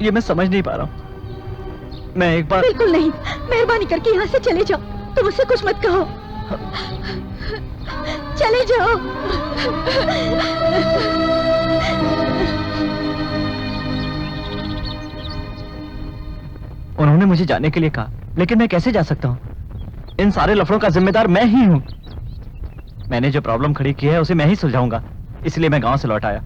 ये मैं समझ नहीं पा रहा हूँ। मैं एक बार बिल्कुल नहीं, मेहरबानी करके यहाँ से चले जाओ, तुम उससे कुछ मत कहो, चले जाओ। उन्होंने मुझे जाने के लिए कहा, लेकिन मैं कैसे जा सकता हूँ? इन सारे लफड़ों का जिम्मेदार मैं ही हूँ। मैंने जो प्रॉब्लम खड़ी की है उसे मैं ही सुलझाऊंगा, इसलिए मैं गांव से लौट आया।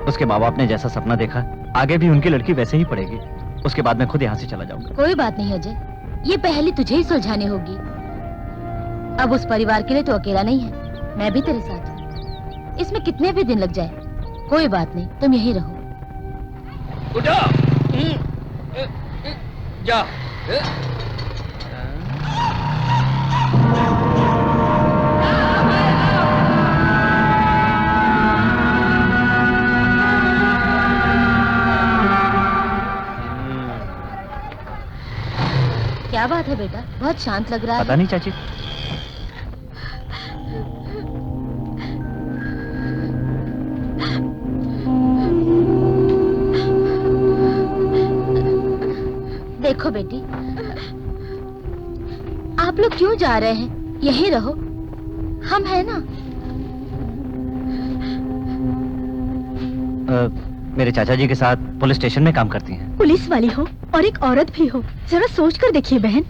उसके माँ बाप ने जैसा सपना देखा, आगे भी उनकी लड़की वैसे ही पढ़ेगी। उसके बाद मैं खुद यहाँ से चला जाऊंगा। कोई बात नहीं अजय, ये पहली तुझे ही सुलझानी होगी। अब उस परिवार के लिए तो अकेला नहीं है, मैं भी तेरे साथ हूँ। इसमें कितने भी दिन लग जाए कोई बात नहीं, तुम यहीं रहो। उठो। जा। बेटा? बहुत शांत लग रहा पता है। नहीं चाची। देखो बेटी, आप लोग क्यों जा रहे हैं? यहीं रहो, हम हैं ना। मेरे चाचा जी के साथ पुलिस स्टेशन में काम करती हैं। पुलिस वाली हो और एक औरत भी हो, जरा सोच कर देखिए बहन।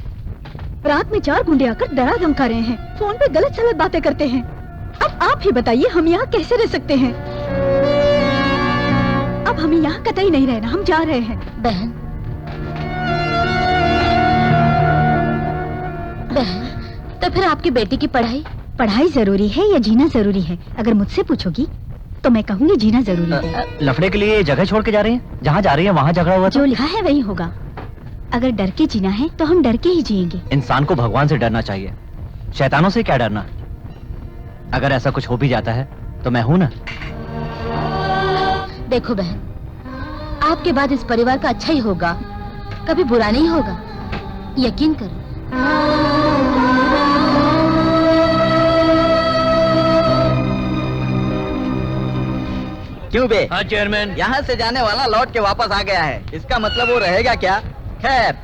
रात में 4 गुंडे आकर डरा धमका रहे हैं, फोन पे गलत सलत बातें करते हैं। अब आप ही बताइए हम यहाँ कैसे रह सकते हैं? अब हमें यहाँ कतई नहीं रहना, हम जा रहे हैं। बहन, तो फिर आपकी बेटी की पढ़ाई? पढ़ाई जरूरी है या जीना जरूरी है? अगर मुझसे पूछोगी तो मैं कहूँगी जीना जरूरी है। लफड़े के लिए जगह छोड़ के जा रही हैं? जहाँ जा रही हैं वहाँ झगड़ा हुआ जो लिखा है वही होगा। अगर डर के जीना है तो हम डर के ही जिएंगे। इंसान को भगवान से डरना चाहिए, शैतानों से क्या डरना। अगर ऐसा कुछ हो भी जाता है तो मैं हूं ना। देखो बहन, आपके बाद इस परिवार का अच्छा ही होगा, कभी बुरा नहीं होगा, यकीन करो। क्यों बे? हाँ चेयरमैन। यहाँ से जाने वाला लौट के वापस आ गया है, इसका मतलब वो रहेगा क्या? खैर,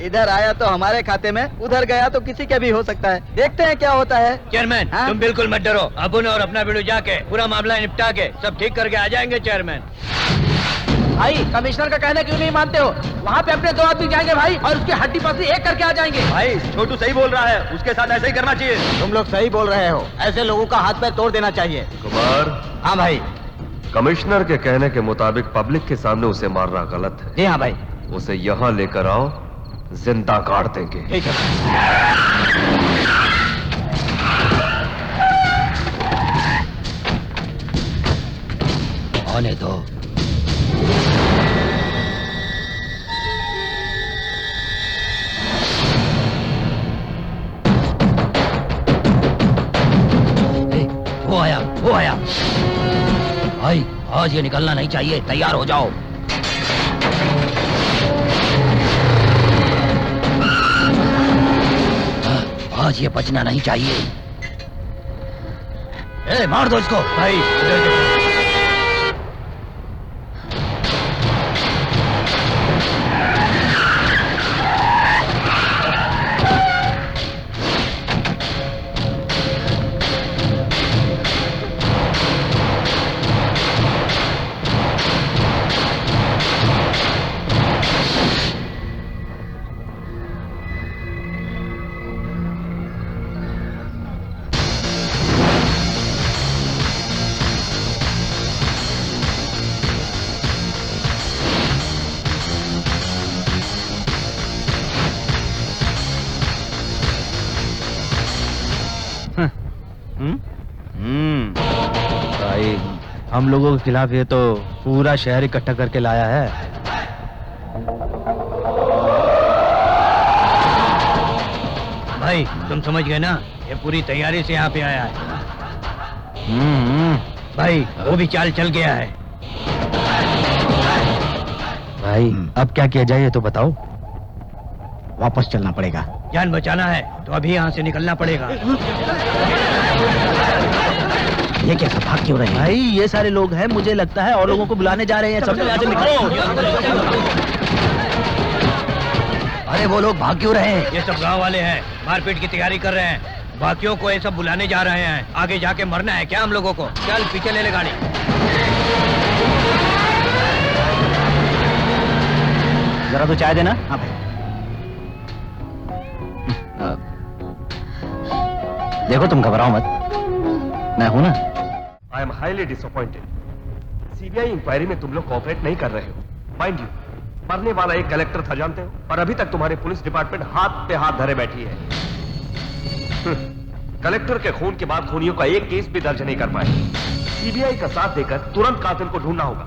इधर आया तो हमारे खाते में, उधर गया तो किसी के भी हो सकता है। देखते हैं क्या होता है। चेयरमैन हाँ? तुम बिल्कुल मत डरो, अबुन और अपना बिड़ू जाके पूरा मामला निपटा के सब ठीक करके आ जाएंगे चेयरमैन। भाई, कमिश्नर का कहना क्यों नहीं मानते हो? वहाँ पे अपने 2 आदमी जाएंगे भाई और उसकी हड्डी पसली एक करके आ जाएंगे। भाई छोटू सही बोल रहा है, उसके साथ ऐसे ही करना चाहिए। तुम लोग सही बोल रहे हो, ऐसे लोगों का हाथ पैर तोड़ देना चाहिए। कुमार, हाँ भाई। कमिश्नर के कहने के मुताबिक पब्लिक के सामने उसे मारना गलत है। जी हाँ भाई। उसे यहाँ लेकर आओ, जिंदा काट देंगे। ठीक है। आने दो। वो आया। भाई, आज ये निकलना नहीं चाहिए, तैयार हो जाओ। आज ये बचना नहीं चाहिए। मार दो इसको। भाई भाई, हम लोगों के खिलाफ ये तो पूरा शहर इकट्ठा करके लाया है। भाई तुम समझ गए ना, ये पूरी तैयारी से यहाँ पे आया है। भाई वो भी चाल चल गया है। भाई अब क्या किया जाए ये तो बताओ। वापस चलना पड़ेगा। जान बचाना है तो अभी यहाँ से निकलना पड़ेगा। ये कैसा भाग क्यों रहे हैं? भाई ये सारे लोग हैं, मुझे लगता है और लोगों को बुलाने जा रहे हैं। सब लोग यहाँ से निकलो। अरे वो लोग भाग क्यों रहे हैं? ये सब गांव वाले हैं, मारपीट की तैयारी कर रहे हैं। बाकियों को ये सब बुलाने जा रहे हैं। आगे जाके मरना है क्या हम लोगों को? चल पीछे ले ले गाड़ी। जरा तो चाय देना। हाँ भाई। देखो तुम घबराओ मत, मैं हूं ना। I am highly disappointed. CBI inquiry में तुम लोग कोऑपरेट नहीं कर रहे हो। माइंड यू, मरने वाला एक कलेक्टर था जानते हो, और अभी तक तुम्हारे पुलिस डिपार्टमेंट हाथ पे हाथ धरे बैठी है। कलेक्टर के खून के बाद खूनियों का एक केस भी दर्ज नहीं कर पाए। सीबीआई का साथ देकर तुरंत कातिल को ढूंढना होगा।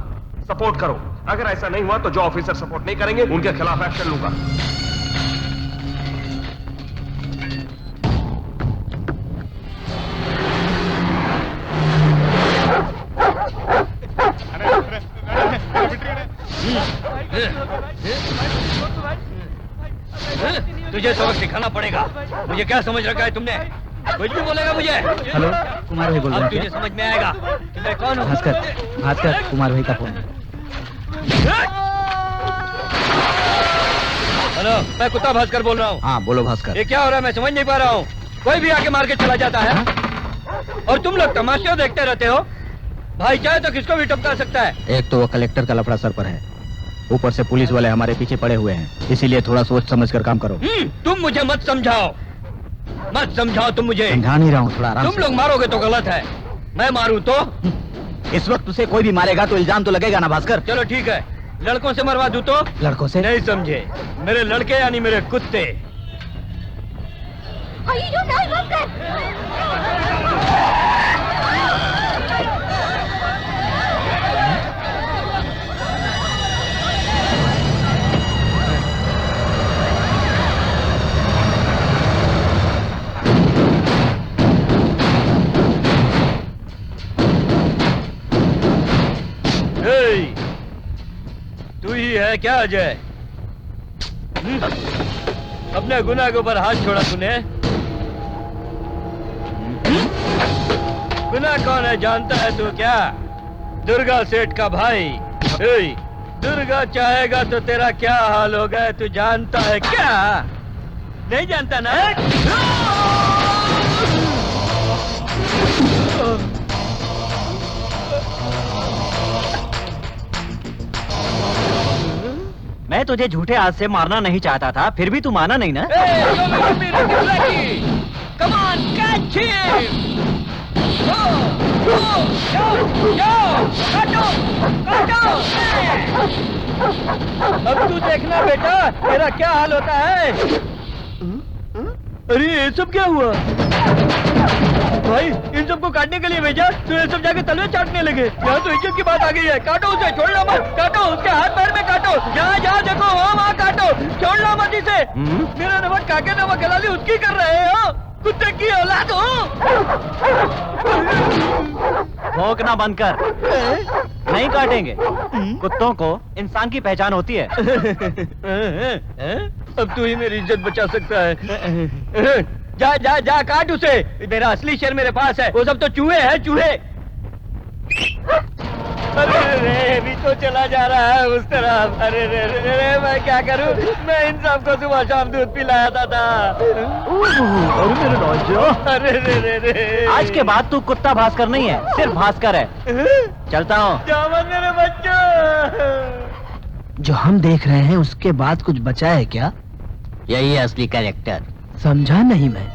सपोर्ट करो। अगर ऐसा नहीं हुआ तो जो ऑफिसर सपोर्ट नहीं करेंगे उनके खिलाफ एक्शन लूंगा। तो तुझे सबक सिखाना पड़ेगा। मुझे क्या समझ रखा है तुमने? कुछ भी बोलेगा मुझे। हेलो, कुमार भाई बोल रहे अब हैं तुझे क्या? समझ में आएगा कि मैं कौन हूँ। भास्कर, कुमार भाई का फोन। हेलो, मैं कुत्ता भास्कर बोल रहा हूँ। हाँ बोलो भास्कर। ये क्या हो रहा है मैं समझ नहीं पा रहा हूँ। कोई भी आके मार के चला जाता है और तुम लोग तमाशा देखते रहते हो। भाई चाहे तो किसको भी टपका सकता है। एक तो वो कलेक्टर का लफड़ा सर पर है, ऊपर से पुलिस वाले हमारे पीछे पड़े हुए हैं, इसीलिए थोड़ा सोच समझ कर काम करो। तुम मुझे मत समझाओ, मत समझाओ तुम मुझे। समझा नहीं रहा हूँ, थोड़ा आराम तुम से। लोग मारोगे तो गलत है, मैं मारूं तो? इस वक्त उसे कोई भी मारेगा तो इल्जाम तो लगेगा ना भास्कर। चलो ठीक है, लड़कों से मरवा दूं तो? लड़कों से? नहीं समझे, मेरे लड़के यानी मेरे कुत्ते। तू ही है क्या अजय? अपने गुनाह के ऊपर हाथ छोड़ा तूने। गुनाह कौन है जानता है तू क्या? दुर्गा सेठ का भाई। दुर्गा चाहेगा तो तेरा क्या हाल होगा तू जानता है क्या? नहीं जानता ना? मैं तुझे झूठे हाथ से मारना नहीं चाहता था, फिर भी तू माना नहीं ना? Come on, catch him! अब तू देखना बेटा, तेरा क्या हाल होता है। अरे ये सब क्या हुआ? भाई इन सबको काटने के लिए भेजा तो ये सब जाके तलवे चाटने लगे। यहाँ तो इज्जत की बात आ गई है। काटो उसे, छोड़ना मत। काटो उसके हाथ पैर में काटो। जहाँ जहाँ देखो वहाँ काटो, छोड़ना मत इसे। मेरा नमक काके नमक गलाली उसकी कर रहे हो। कुत्ते की औलाद हो। भौंकना बंद कर। नहीं काटेंगे। कुत्तों को इंसान की पहचान होती है। अब तू ही मेरी इज्जत बचा सकता है। जा जा जा काट उसे। मेरा असली शेर मेरे पास है, वो सब तो चूहे हैं चूहे। अरे रे भी तो चला जा रहा है उस तरफ। अरे रे रे रे मैं क्या करूं? मैं इन सबको सुबह शाम दूध पिलाया था। और मेरे नौजो। अरे रे रे रे आज के बाद तू कुत्ता भास्कर नहीं है, सिर्फ भास्कर है। चलता हूँ। जामन मेरे बच्चों। जो हम देख रहे हैं उसके बाद कुछ बचा है क्या? यही है असली कैरेक्टर। समझा नहीं मैं।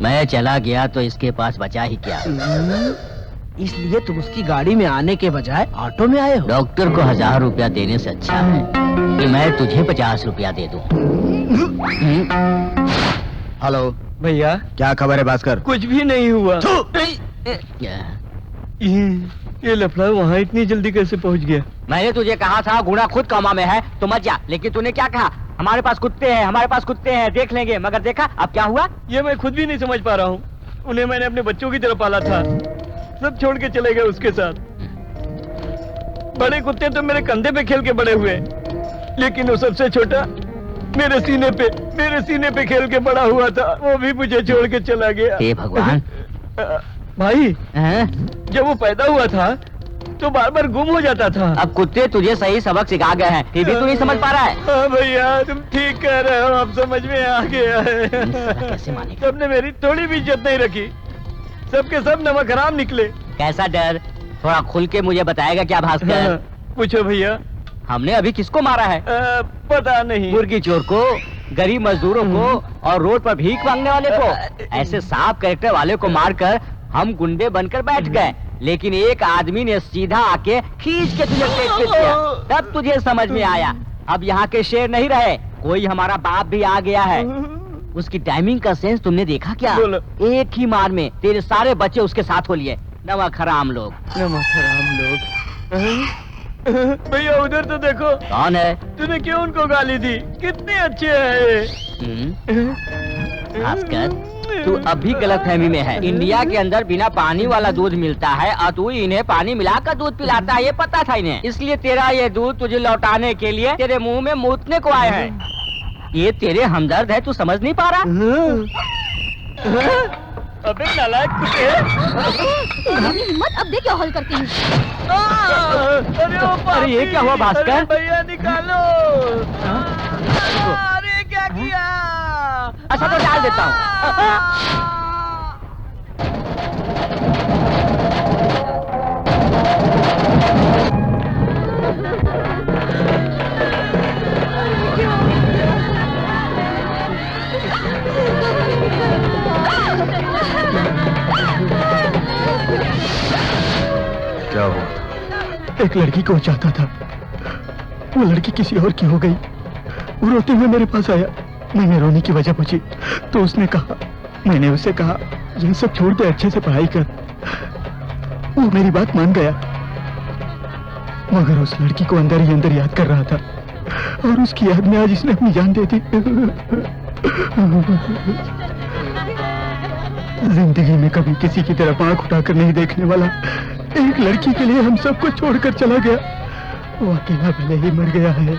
मैं चला गया तो इसके पास बचा ही क्या? इसलिए तुम उसकी गाड़ी में आने के बजाय ऑटो में आए हो? डॉक्टर को 1000 रुपया देने से अच्छा है कि मैं तुझे 50 रुपया दे दूं। हेलो भैया, क्या खबर है भास्कर? कुछ भी नहीं हुआ। क्या? ये लफड़ा वहाँ इतनी जल्दी कैसे पहुँच गया? मैंने तुझे कहा था गुना खुद कमा में है तो मत जा, लेकिन तूने क्या कहा? हमारे पास कुत्ते हैं, हमारे पास कुत्ते हैं, देख लेंगे। मगर देखा अब क्या हुआ? ये मैं खुद भी नहीं समझ पा रहा हूँ। उन्हें मैंने अपने बच्चों की तरह पाला था, सब छोड़ के चले गए उसके साथ। बड़े कुत्ते तो मेरे कंधे पे खेल के बड़े हुए, लेकिन वो सबसे छोटा मेरे सीने पे खेल के बड़ा हुआ था। वो भी मुझे छोड़ के चला गया। हे भगवान। भाई हैं? जब वो पैदा हुआ था तो बार बार गुम हो जाता था। अब कुत्ते तुझे सही सबक सिखा गए हैं, फिर भी तू नहीं समझ पा रहा है। हाँ भैया, तुम ठीक कह रहे हो, अब समझ में आ गया है। कैसे मानेगा? सबने मेरी थोड़ी भी इज्जत नहीं रखी, सबके सब नमक हराम निकले। कैसा डर? थोड़ा खुल के मुझे बताएगा क्या भास्कर? पूछो भैया। हमने अभी किसको मारा है? पता नहीं। मुर्गी चोर को, गरीब मजदूरों को और रोड पर भीख मांगने वाले को। ऐसे साफ कैरेक्टर वाले को मारकर हम गुंडे बनकर बैठ गए, लेकिन एक आदमी ने सीधा आके खींच के तुझे पेट पे दिया, तब तुझे समझ में आया। अब यहाँ के शेर नहीं रहे, कोई हमारा बाप भी आ गया है। उसकी टाइमिंग का सेंस तुमने देखा क्या? एक ही मार में तेरे सारे बच्चे उसके साथ हो लिए। नमक हराम लोग। नमक हराम लोग। भैया उधर तो देखो। कौन है? तूने क्यों उनको गाली दी? कितने अच्छे हैं। भास्कर, तू अभी गलतफहमी में है। इंडिया के अंदर बिना पानी वाला दूध मिलता है और तू इन्हें पानी मिलाकर दूध पिलाता है, ये पता था इन्हें। इसलिए तेरा ये दूध तुझे लौटाने के लिए तेरे मुंह में मूतने को आए हैं। ये तेरे हमदर्द है, तू समझ नहीं पा रहा? अबे नालायक कुत्ते! तेरी हिम्मत, अब देख क्या हल करती हूँ। अरे ये क्या हुआ भास्कर? भैया निकालो! अरे क्या किया? अच्छा तो डाल देता हूँ। क्या हुआ? एक लड़की को चाहता था, वो लड़की किसी और की हो गई। वो रोते हुए मेरे पास आया, मैंने रोने की वजह पूछी तो उसने कहा, मैंने उसे कहा ये सब छोड़ दे, अच्छे से पढ़ाई कर। वो मेरी बात मान गया, मगर उस लड़की को अंदर ही अंदर याद कर रहा था और उसकी याद में आज इसने अपनी जान दे दी। जिंदगी में कभी किसी की तरफ आंख उठाकर नहीं देखने वाला एक लड़की के लिए हम सबको छोड़कर चला गया। वो अकेला भले ही मर गया है,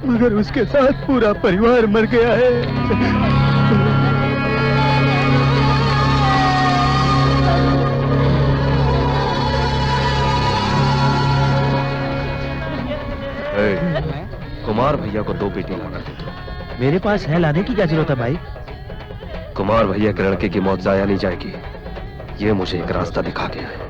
मगर उसके साथ पूरा परिवार मर गया है। कुमार भैया को 2 पेटी लाना दे दो। मेरे पास है, लाने की क्या जरूरत है भाई? कुमार भैया के लड़के की मौत जाया नहीं जाएगी, ये मुझे एक रास्ता दिखा गया है।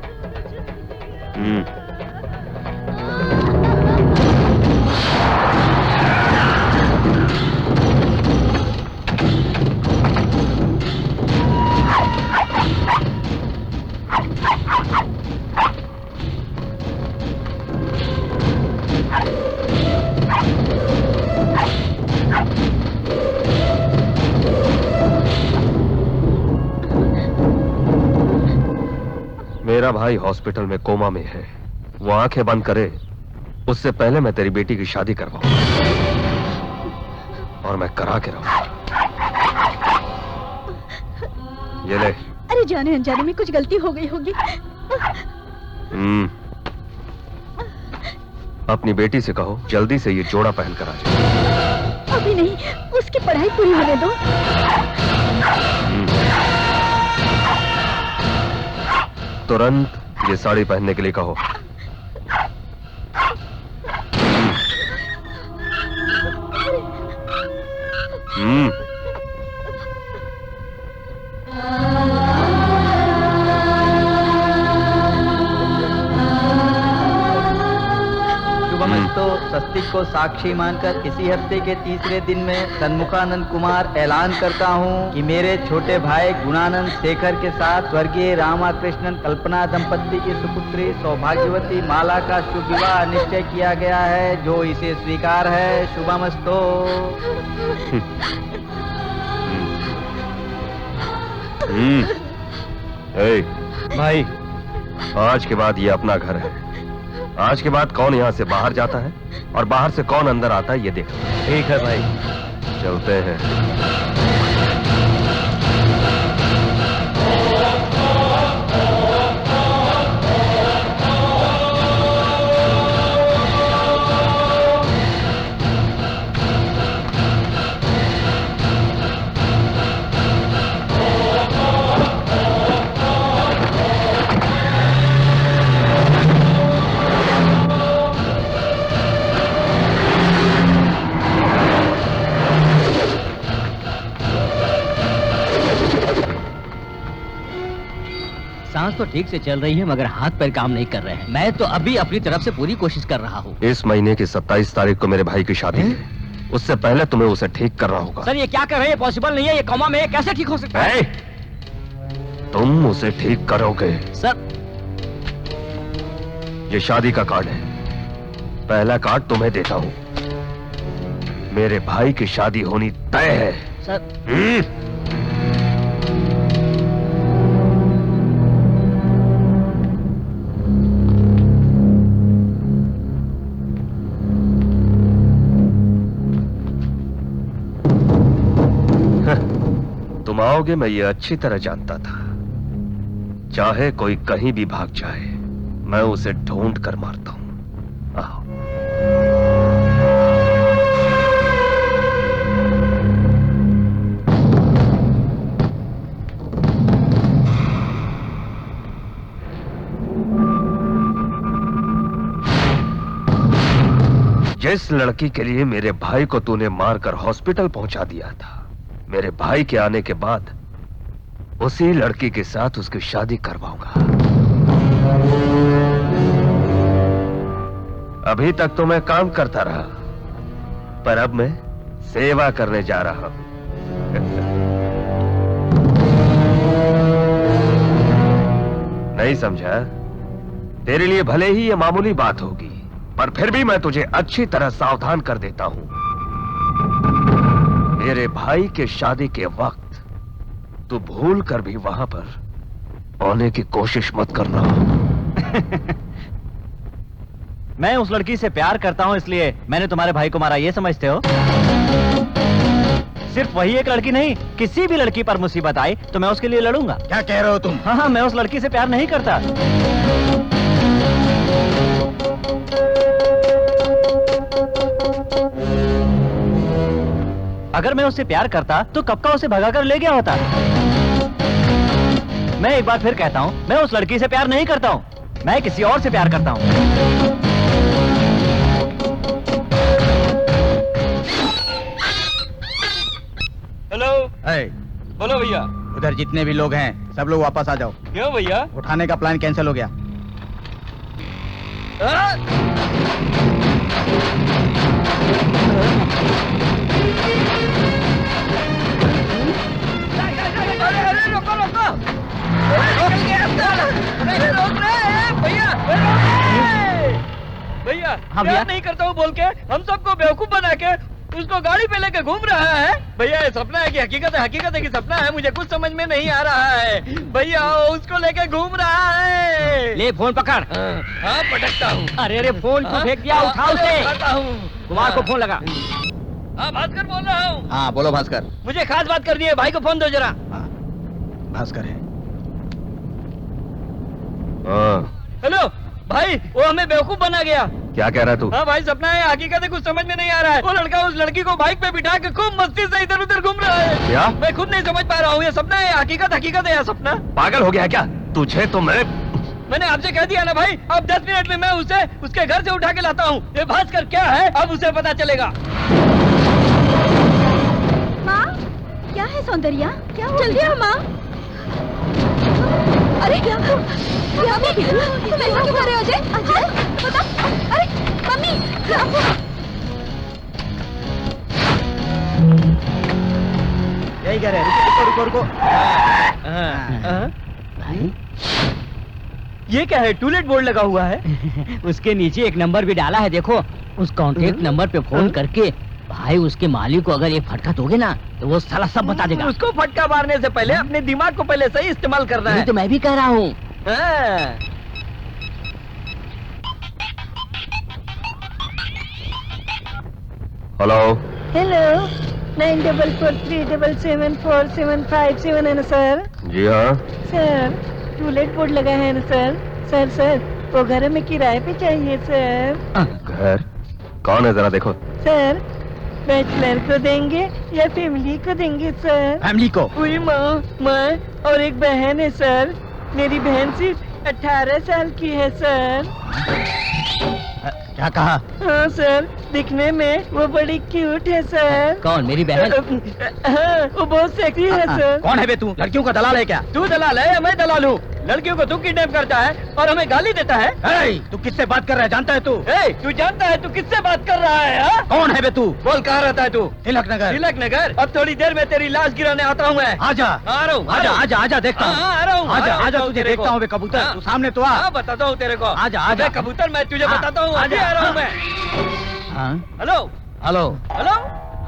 मेरा भाई हॉस्पिटल में कोमा में है, वो आंखें बंद करे उससे पहले मैं तेरी बेटी की शादी करवाऊं, और मैं करा के रहूं। ये ले। अरे जाने अनजाने में कुछ गलती हो गई होगी। अपनी बेटी से कहो जल्दी से ये जोड़ा पहन कर आ जाए। अभी नहीं, उसकी पढ़ाई पूरी होने दो। तुरंत ये साड़ी पहनने के लिए कहो। तो स्वस्तिक को साक्षी मानकर इसी हफ्ते के तीसरे दिन में सन्मुखानंद कुमार ऐलान करता हूं कि मेरे छोटे भाई गुणानंद शेखर के साथ स्वर्गीय रामाकृष्णन कल्पना दंपत्ति की सुपुत्री सौभाग्यवती माला का शुभ विवाह निश्चय किया गया है, जो इसे स्वीकार है। शुभमस्तु। भाई, आज के बाद ये अपना घर है। आज के बाद कौन यहाँ से बाहर जाता है और बाहर से कौन अंदर आता है ये देखो। ठीक है भाई, चलते हैं। सांस तो ठीक से चल रही है, मगर हाथ पैर काम नहीं कर रहे हैं। मैं तो अभी अपनी तरफ से पूरी कोशिश कर रहा हूँ। इस महीने की 27 तारीख को मेरे भाई की शादी है, उससे पहले तुम्हें उसे ठीक करना होगा। सर ये क्या कर रहे हैं? पॉसिबल नहीं है, ये कोमा में है, कैसे ठीक हो सकता है? तुम उसे ठीक करोगे। सर ये शादी का कार्ड है, पहला कार्ड तुम्हें देता हूँ। मेरे भाई की शादी होनी तय है। सर तुम आओगे मैं ये अच्छी तरह जानता था। चाहे कोई कहीं भी भाग जाए, मैं उसे ढूंढ कर मारता हूं। आओ। जिस लड़की के लिए मेरे भाई को तूने मारकर हॉस्पिटल पहुंचा दिया था, मेरे भाई के आने के बाद उसी लड़की के साथ उसकी शादी करवाऊंगा। अभी तक तो मैं काम करता रहा, पर अब मैं सेवा करने जा रहा हूं। नहीं समझा? तेरे लिए भले ही ये मामूली बात होगी, पर फिर भी मैं तुझे अच्छी तरह सावधान कर देता हूं। मेरे भाई के शादी के वक्त तू भूल कर भी वहां पर आने की कोशिश मत करना। मैं उस लड़की से प्यार करता हूं, इसलिए मैंने तुम्हारे भाई को मारा, ये समझते हो? सिर्फ वही एक लड़की नहीं, किसी भी लड़की पर मुसीबत आई तो मैं उसके लिए लड़ूंगा। क्या कह रहे हो तुम? हाँ, मैं उस लड़की से प्यार नहीं करता। अगर मैं उससे प्यार करता तो कब का उसे भगाकर ले गया होता। मैं एक बार फिर कहता हूँ, मैं उस लड़की से प्यार नहीं करता हूँ, मैं किसी और से प्यार करता हूँ। हेलो। बोलो भैया। उधर जितने भी लोग हैं सब लोग वापस आ जाओ। क्यों भैया? उठाने का प्लान कैंसिल हो गया। रोको रोको। भैया हाँ प्यार नहीं करता हूँ बोल के हम सबको बेवकूफ बना के उसको गाड़ी पे लेके घूम रहा है। भैया ये सपना है कि हकीकत है? हकीकत है कि सपना है? मुझे कुछ समझ में नहीं आ रहा है। भैया उसको लेके घूम रहा है। ले फोन पकड़। हाँ पटकता हूँ। अरे अरे फोन क्यों फेंक दिया? उठा उसे। उठाता हूँ। कुमार को फोन लगा। हाँ भास्कर बोल रहा हूँ। हाँ बोलो भास्कर। मुझे खास बात करनी है, भाई को फोन दो जरा। हाँ, भास्कर है। हेलो भाई, वो हमें बेवकूफ बना गया। क्या कह रहा तू? हाँ भाई सपना है, हकीकत है कुछ समझ में नहीं आ रहा है। वो लड़का उस लड़की को बाइक पे बिठा के खूब मस्ती से इधर उधर घूम रहा है। क्या? मैं खुद नहीं समझ पा रहा हूँ ये सपना है हकीकत है या सपना। पागल हो गया है क्या? तुझे तो मैंने आपसे कह दिया ना भाई, अब 10 मिनट में मैं उसे उसके घर से उठा के लाता हूँ। ये भास्कर क्या है अब उसे पता चलेगा। माँ क्या है सौंदर्या? क्या जल्दी आओ माँ। अरे क्या तुम ऐसा क्यों कर रहे हो अजय? अजय बता। अरे मम्मी क्या हुआ? यही कह रहे हैं। रुको रुको। ये क्या है? टूलेट बोर्ड लगा हुआ है। उसके नीचे एक नंबर भी डाला है, देखो। उस कॉन्टेक्ट नंबर पे फोन करके भाई उसके मालिक को अगर एक फटका दोगे ना तो वो साला सब बता देगा। उसको फटका मारने से पहले अपने दिमाग को पहले सही इस्तेमाल करना है। तो मैं भी कह रहा हूँ। हेलो। हेलो 9443774757 है ना सर? जी हाँ। सर टूलेट बोर्ड लगा है ना सर? सर वो घर में किराए पे चाहिए सर। घर कौन है जरा देखो। सर बैचलर को देंगे या फैमिली को देंगे सर? फैमिली को। पूरी माँ, मैं और एक बहन है सर। मेरी बहन सिर्फ 18 साल की है सर। क्या कहा? हाँ सर, दिखने में वो बड़ी क्यूट है सर। कौन? मेरी बहन? हाँ, वो बहुत सेक्सी है सर। कौन है बे तू? लड़कियों का दलाल है क्या? तू दलाल है या मैं दलाल हूँ? लड़कियों को तू किडनैप करता है और हमें गाली देता है। तू किससे बात कर रहा है जानता है तू? तू जानता है तू किससे बात कर रहा है? हा? कौन है बे तू? बोल कहाँ रहता है तू? तिलक नगर। तिलक नगर? अब थोड़ी देर में तेरी लाश गिराने आता हूँ मैं। आजा। आ रहा हूँ। आजा आजा आजा देखता हूँ। आ रहा हूँ। आजा आजा तुझे देखता हूँ बे कबूतर। तू सामने तो आ। बताता हूँ तेरे को। आजा आजा कबूतर, मैं तुझे बताता हूँ। अभी आ रहा हूँ मैं। Hello hello hello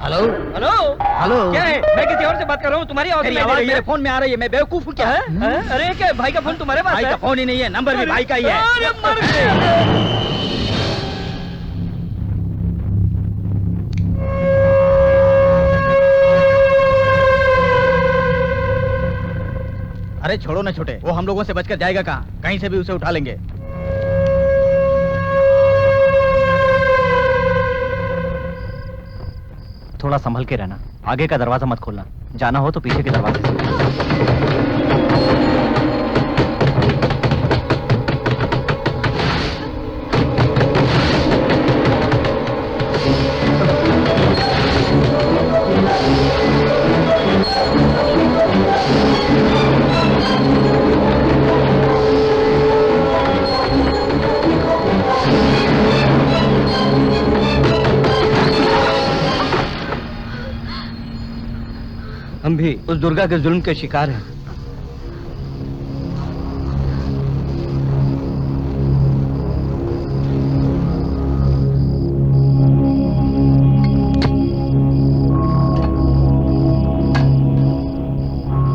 hello hello hello. क्या है? मैं किसी और से बात कर रहा हूँ। तुम्हारी आवाज मेरे फोन में आ रही है। मैं बेवकूफ हूँ क्या? अरे क्या भाई का फोन तुम्हारे पास भाई है? का फोन ही नहीं है, नंबर भी भाई का ही है। अरे मर गए। अरे छोड़ो ना छोटे, वो हम लोगों से बचकर जाएगा कहाँ? कहीं से भी उसे उठा लेंगे। थोड़ा संभल के रहना, आगे का दरवाजा मत खोलना, जाना हो तो पीछे के दरवाजे से। उस दुर्गा के जुल्म के शिकार हैं।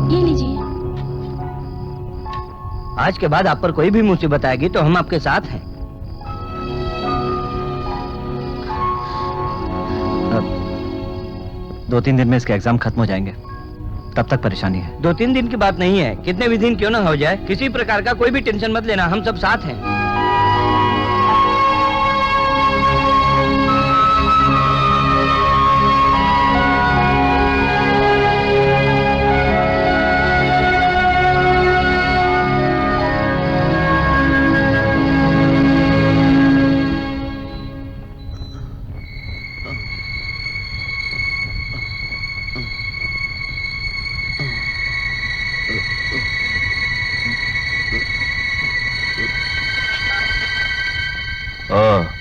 ये लीजिए। आज के बाद आप पर कोई भी मुसीबत आएगी तो हम आपके साथ हैं। अब 2-3 दिन में इसके एग्जाम खत्म हो जाएंगे, तब तक परेशानी है। 2-3 दिन की बात नहीं है, कितने भी दिन क्यों ना हो जाए, किसी प्रकार का कोई भी टेंशन मत लेना, हम सब साथ हैं।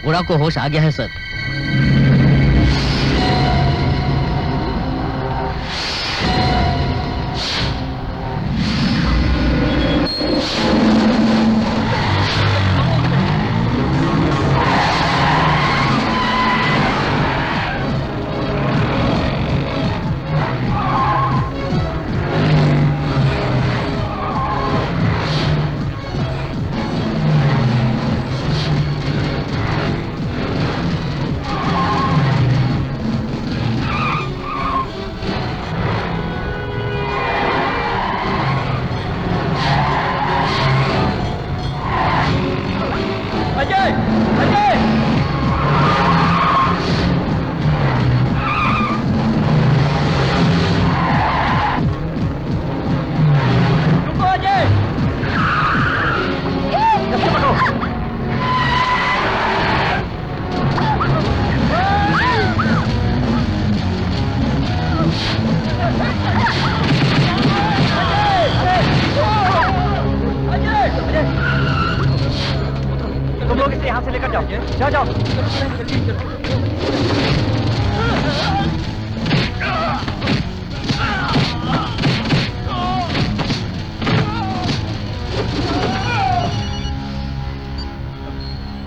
बुढ़ा को होश आ गया है सर।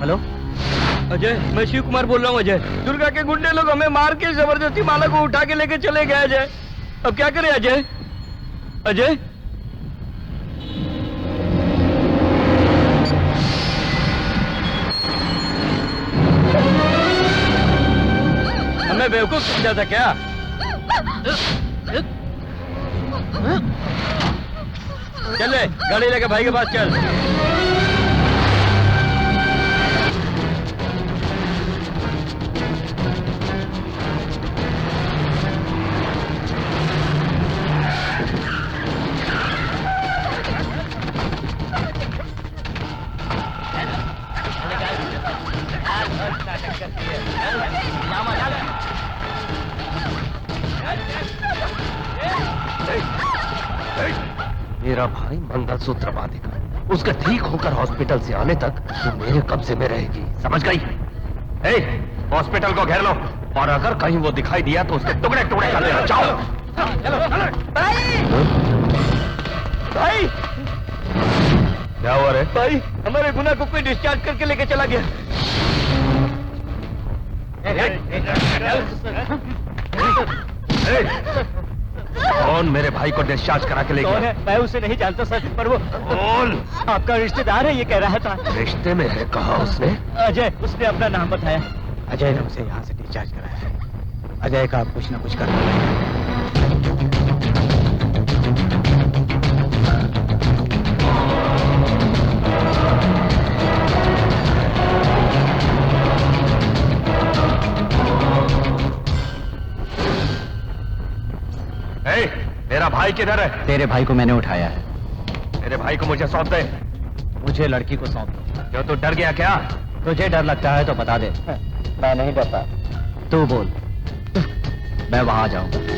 हेलो अजय, मैं शिव कुमार बोल रहा हूँ। अजय, दुर्गा के गुंडे लोग हमें मार के जबरदस्ती माला को उठा के लेके चले गए। अजय, अब क्या करें? अजय, अजय, हमें बेवकूफ समझा था क्या? चले, गाड़ी लेके भाई के पास चल। मेरा भाई मंगलसूत्र बांधेगा, उसका ठीक होकर हॉस्पिटल से आने तक तो मेरे कब्जे में रहेगी, समझ गई? हॉस्पिटल को घेर लो और अगर कहीं वो दिखाई दिया तो उसके टुकड़े टुकड़े कर देना। जाओ। भाई, क्या हुआ रे? भाई, हमारे गुना को कोई डिस्चार्ज करके लेके चला गया। कौन मेरे भाई को डिस्चार्ज करा के ले कौन गया? है? मैं उसे नहीं जानता सर, पर वो बोल। आपका रिश्तेदार है, ये कह रहा था। रिश्ते में है, कहा उसने? अजय, उसने अपना नाम बताया। अजय ने उसे यहाँ से डिस्चार्ज कराया है। अजय का आप कुछ ना कुछ करना पड़ेगा। मेरा भाई किधर है? तेरे भाई को मैंने उठाया है। मेरे भाई को मुझे सौंप दे। मुझे लड़की को सौंप दो। क्यों, तू डर गया क्या? तुझे डर लगता है तो बता दे। मैं नहीं डरता। तू बोल, मैं वहां जाऊंगा।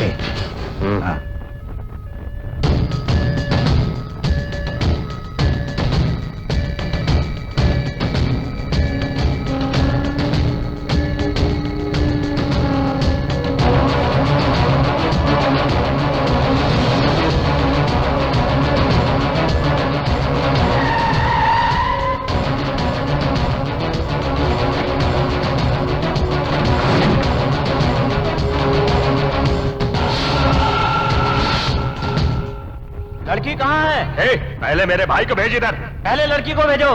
ओके। हाँ। लड़की कहाँ है? ए, पहले मेरे भाई को भेज इधर। पहले लड़की को भेजो।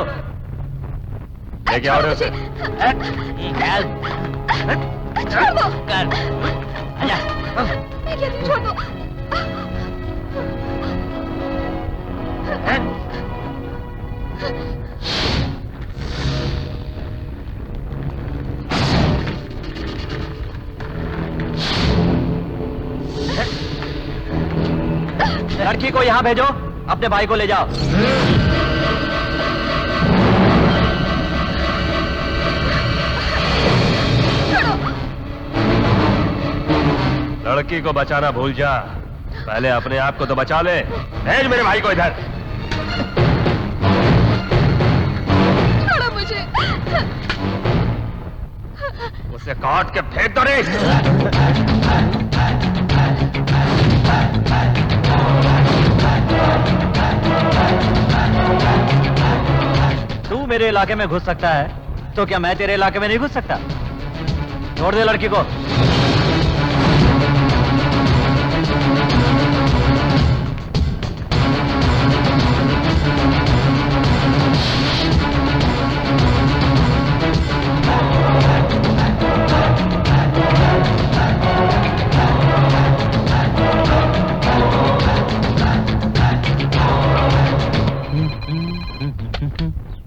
लेके आओ रे उसे। छोड़ दो। कर। आजा। मैं कहती हूँ, छोड़ दो। लड़की को यहाँ भेजो, अपने भाई को ले जाओ। लड़की को बचाना भूल जा, पहले अपने आप को तो बचा ले। भेज मेरे भाई को इधर। छोड़ो मुझे। उसे काट के फेंक दो रे। तू मेरे इलाके में घुस सकता है, तो क्या मैं तेरे इलाके में नहीं घुस सकता? छोड़ दे लड़की को।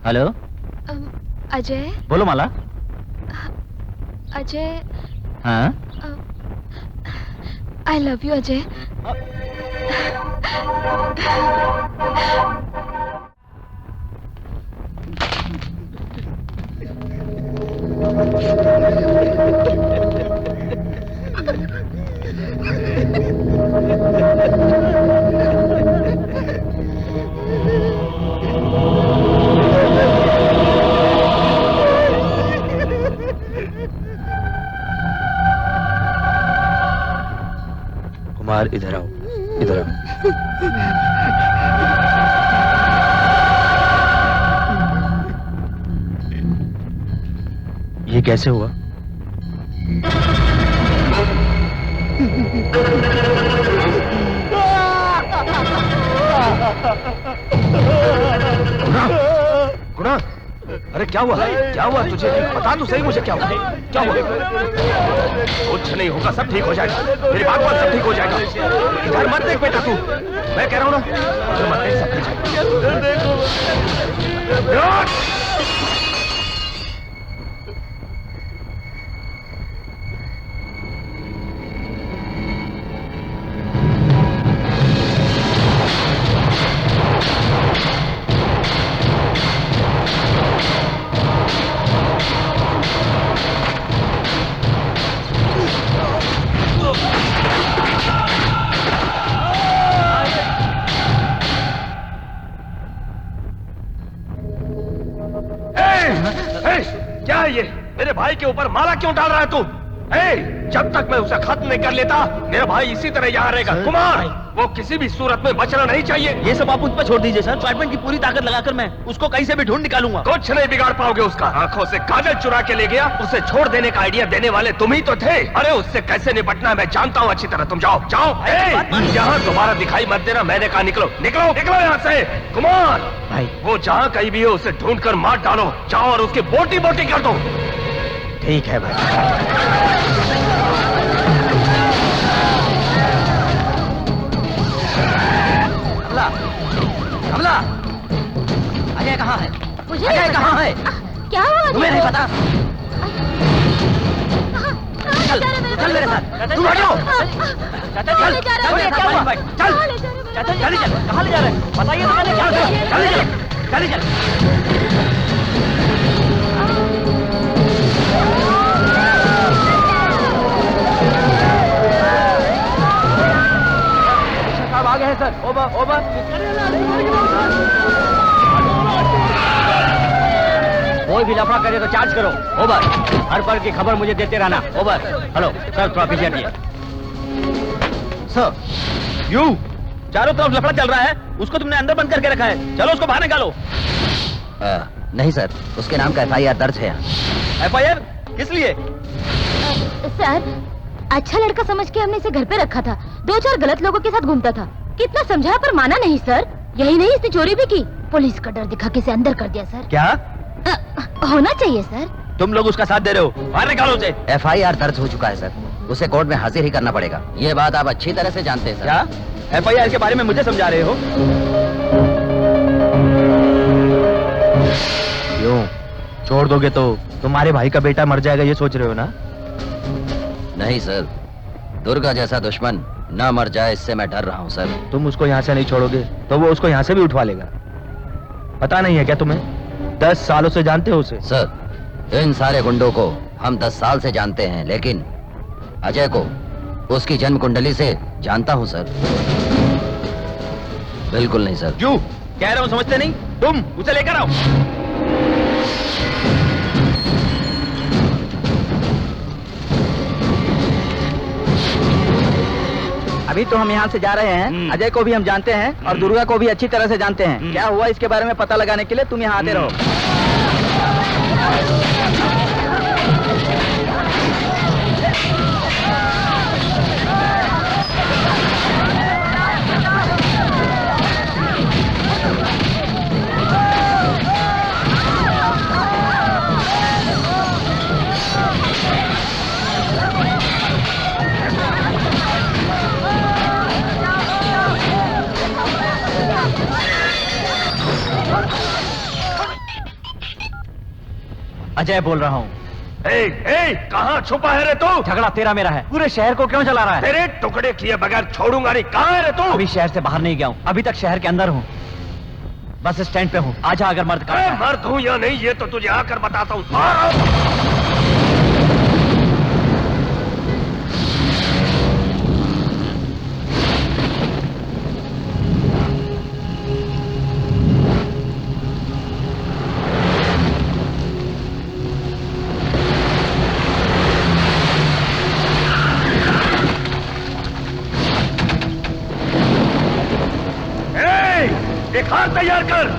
हेलो, अजय। बोलो माला। अजय, हाँ? I love you Ajay. Kumar इधर आओ, इधर आओ। ये कैसे हुआ? गुना, अरे क्या हुआ? क्या हुआ तुझे? बता तो सही मुझे क्या हुआ? क्या हुआ? कुछ नहीं होगा, सब ठीक हो जाएगा। मेरी बात मान, सब ठीक हो जाएगा। इधर मत देख बेटा तू, मैं कह रहा हूँ ना, इधर मत देख, सब ठीक हो जाएगा। क्या है ये? मेरे भाई के ऊपर माला क्यों डाल रहा है तू? जब तक मैं उसे खत्म नहीं कर लेता, मेरा भाई इसी तरह यहाँ रहेगा। कुमार, वो किसी भी सूरत में बचना नहीं चाहिए। ये सब आप उस पर छोड़ दीजिए सर। ट्रीटमेंट की पूरी ताकत लगाकर मैं उसको कहीं से भी ढूंढ निकालूंगा। कुछ नहीं बिगाड़ पाओगे उसका। आंखों से काजल चुरा के ले गया, उसे छोड़ देने का आइडिया देने वाले तुम ही तो थे। अरे उससे कैसे निपटना है मैं जानता हूँ अच्छी तरह। तुम जाओ जाओ, यहाँ दोबारा दिखाई मत देना। मैंने कहा निकलो निकलो निकलो यहाँ से। कुमार भाई, वो जहाँ कहीं भी हो उसे ढूंढ कर मार डालो। जाओ और उसकी बोटी बोटी कर दो। ठीक है भाई। कमला, अजय कहाँ है? मुझे अजय कहाँ है? क्या हुआ? तुम्हें नहीं पता? चल चल मेरे साथ, तुम हटो। चाचा चल, चल मेरे साथ क्या बैठ। चल चाचा, जल्दी चल। कहाँ ले जा रहे हैं? बताइए तो मैंने क्या किया? जल्दी चल, जल्दी चल। Over over. कोई भी लफड़ा करे तो चार्ज करो। ओवर। हर पल की खबर मुझे देते रहना। ओवर। हेलो सर, थोड़ा पीछे हटिए। सर यू चारों तरफ लफड़ा चल रहा है, उसको तुमने अंदर बंद करके रखा है, चलो उसको बाहर निकालो। नहीं सर, उसके नाम का FIR दर्ज है। FIR किस लिए? सर, अच्छा लड़का समझ के हमने इसे घर पे रखा था। 2-4 गलत लोगों के साथ घूमता था। कितना समझाया पर माना नहीं सर। यही नहीं, इसने चोरी भी की। पुलिस का डर दिखा के इसे अंदर कर दिया सर। क्या होना चाहिए सर। तुम लोग उसका साथ दे रहे हो? बाहर निकालो उसे। FIR दर्ज हो चुका है सर, उसे कोर्ट में हाजिर ही करना पड़ेगा। ये बात आप अच्छी तरह से जानते हैं सर। क्या FIR के बारे में मुझे समझा रहे हो? क्यों छोड़ दोगे तो तुम्हारे भाई का बेटा मर जाएगा, ये सोच रहे हो ना? नहीं सर, दुर्गा जैसा दुश्मन ना मर जाए, इससे मैं डर रहा हूँ सर। तुम उसको यहाँ से नहीं छोड़ोगे तो वो उसको यहाँ से भी उठवा लेगा। पता नहीं है क्या तुम्हें? 10 सालों से जानते हो उसे? सर, इन सारे गुंडों को हम 10 साल से जानते हैं, लेकिन अजय को उसकी जन्म कुंडली से जानता हूँ सर। बिल्कुल नहीं सर। क्यों कह रहा हूँ समझते नहीं? तुम उसे लेकर आओ। अभी तो हम यहाँ से जा रहे हैं। अजय को भी हम जानते हैं और दुर्गा को भी अच्छी तरह से जानते हैं। क्या हुआ इसके बारे में पता लगाने के लिए तुम यहाँ आते रहो। अजय बोल रहा हूँ। कहाँ छुपा है रे तू? झगड़ा तेरा मेरा है। पूरे शहर को क्यों चला रहा है? तेरे टुकड़े किए बगैर छोड़ूंगा नहीं। कहाँ है रे तू? अभी शहर से बाहर नहीं गया हूँ, अभी तक शहर के अंदर हूँ। बस स्टैंड पे हूँ। आजा अगर मर्द का। मर्द हूँ या नहीं ये तो तुझे आकर बताता हूँ। हाथ तैयार कर।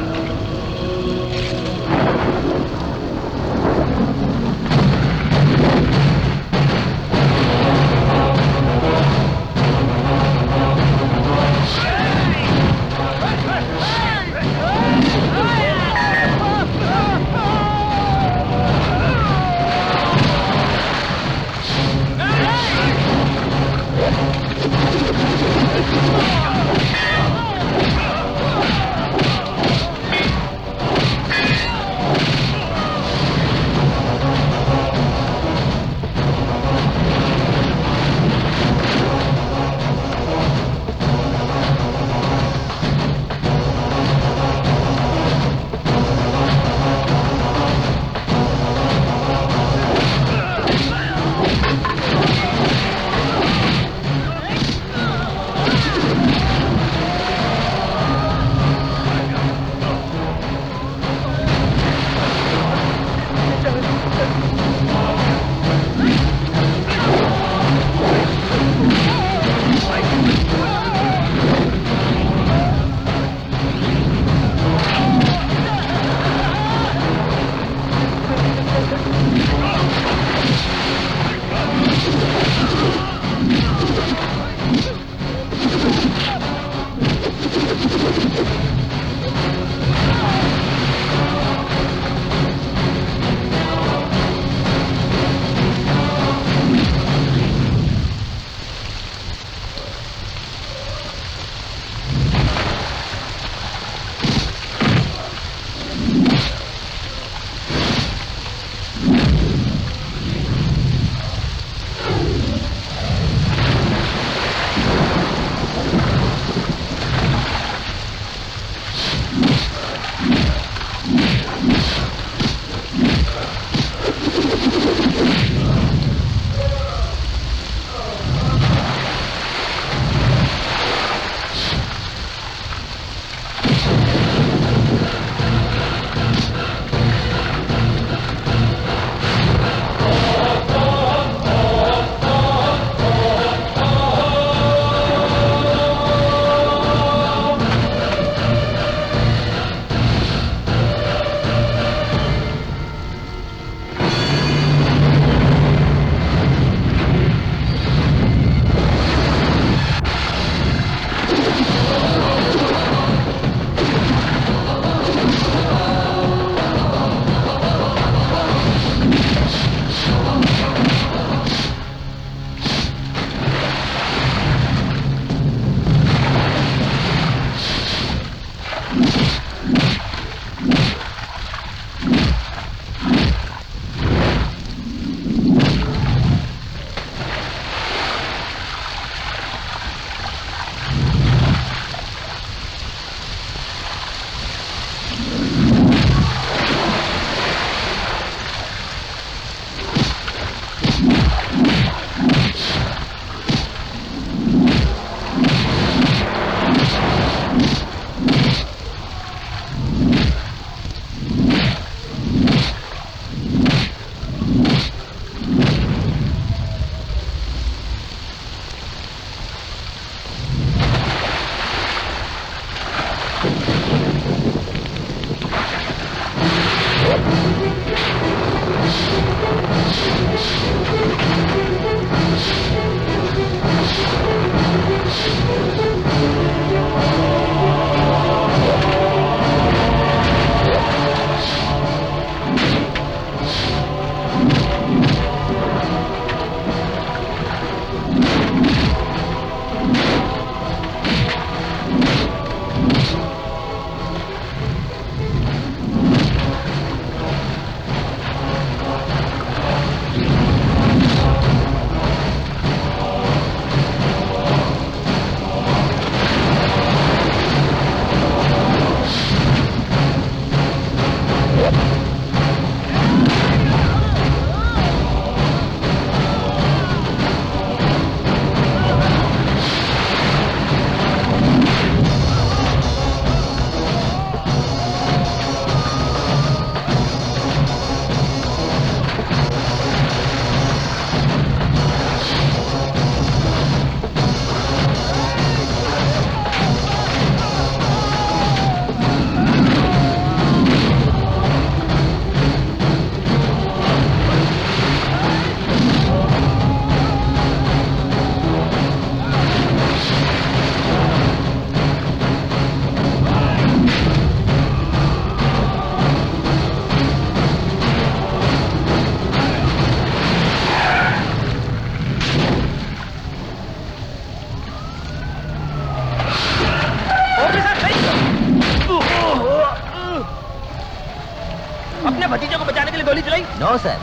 नो सर,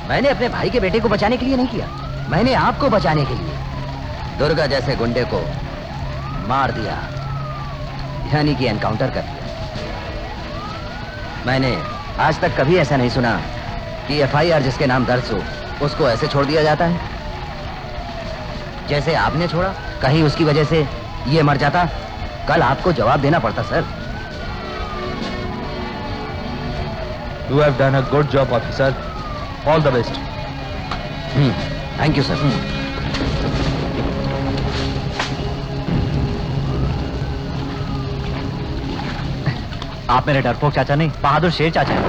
मैंने अपने भाई के बेटे को बचाने के लिए नहीं किया, मैंने आपको बचाने के लिए दुर्गा जैसे गुंडे को मार दिया, यानी कि एनकाउंटर कर दिया। मैंने आज तक कभी ऐसा नहीं सुना कि एफआईआर जिसके नाम दर्ज हो उसको ऐसे छोड़ दिया जाता है जैसे आपने छोड़ा। कहीं उसकी वजह से ये मर जाता, कल आपको जवाब देना पड़ता sir. You have done a good job, officer. All the best. Thank you sir. आप मेरे डरपोक चाचा नहीं, बहादुर शेर चाचा हैं।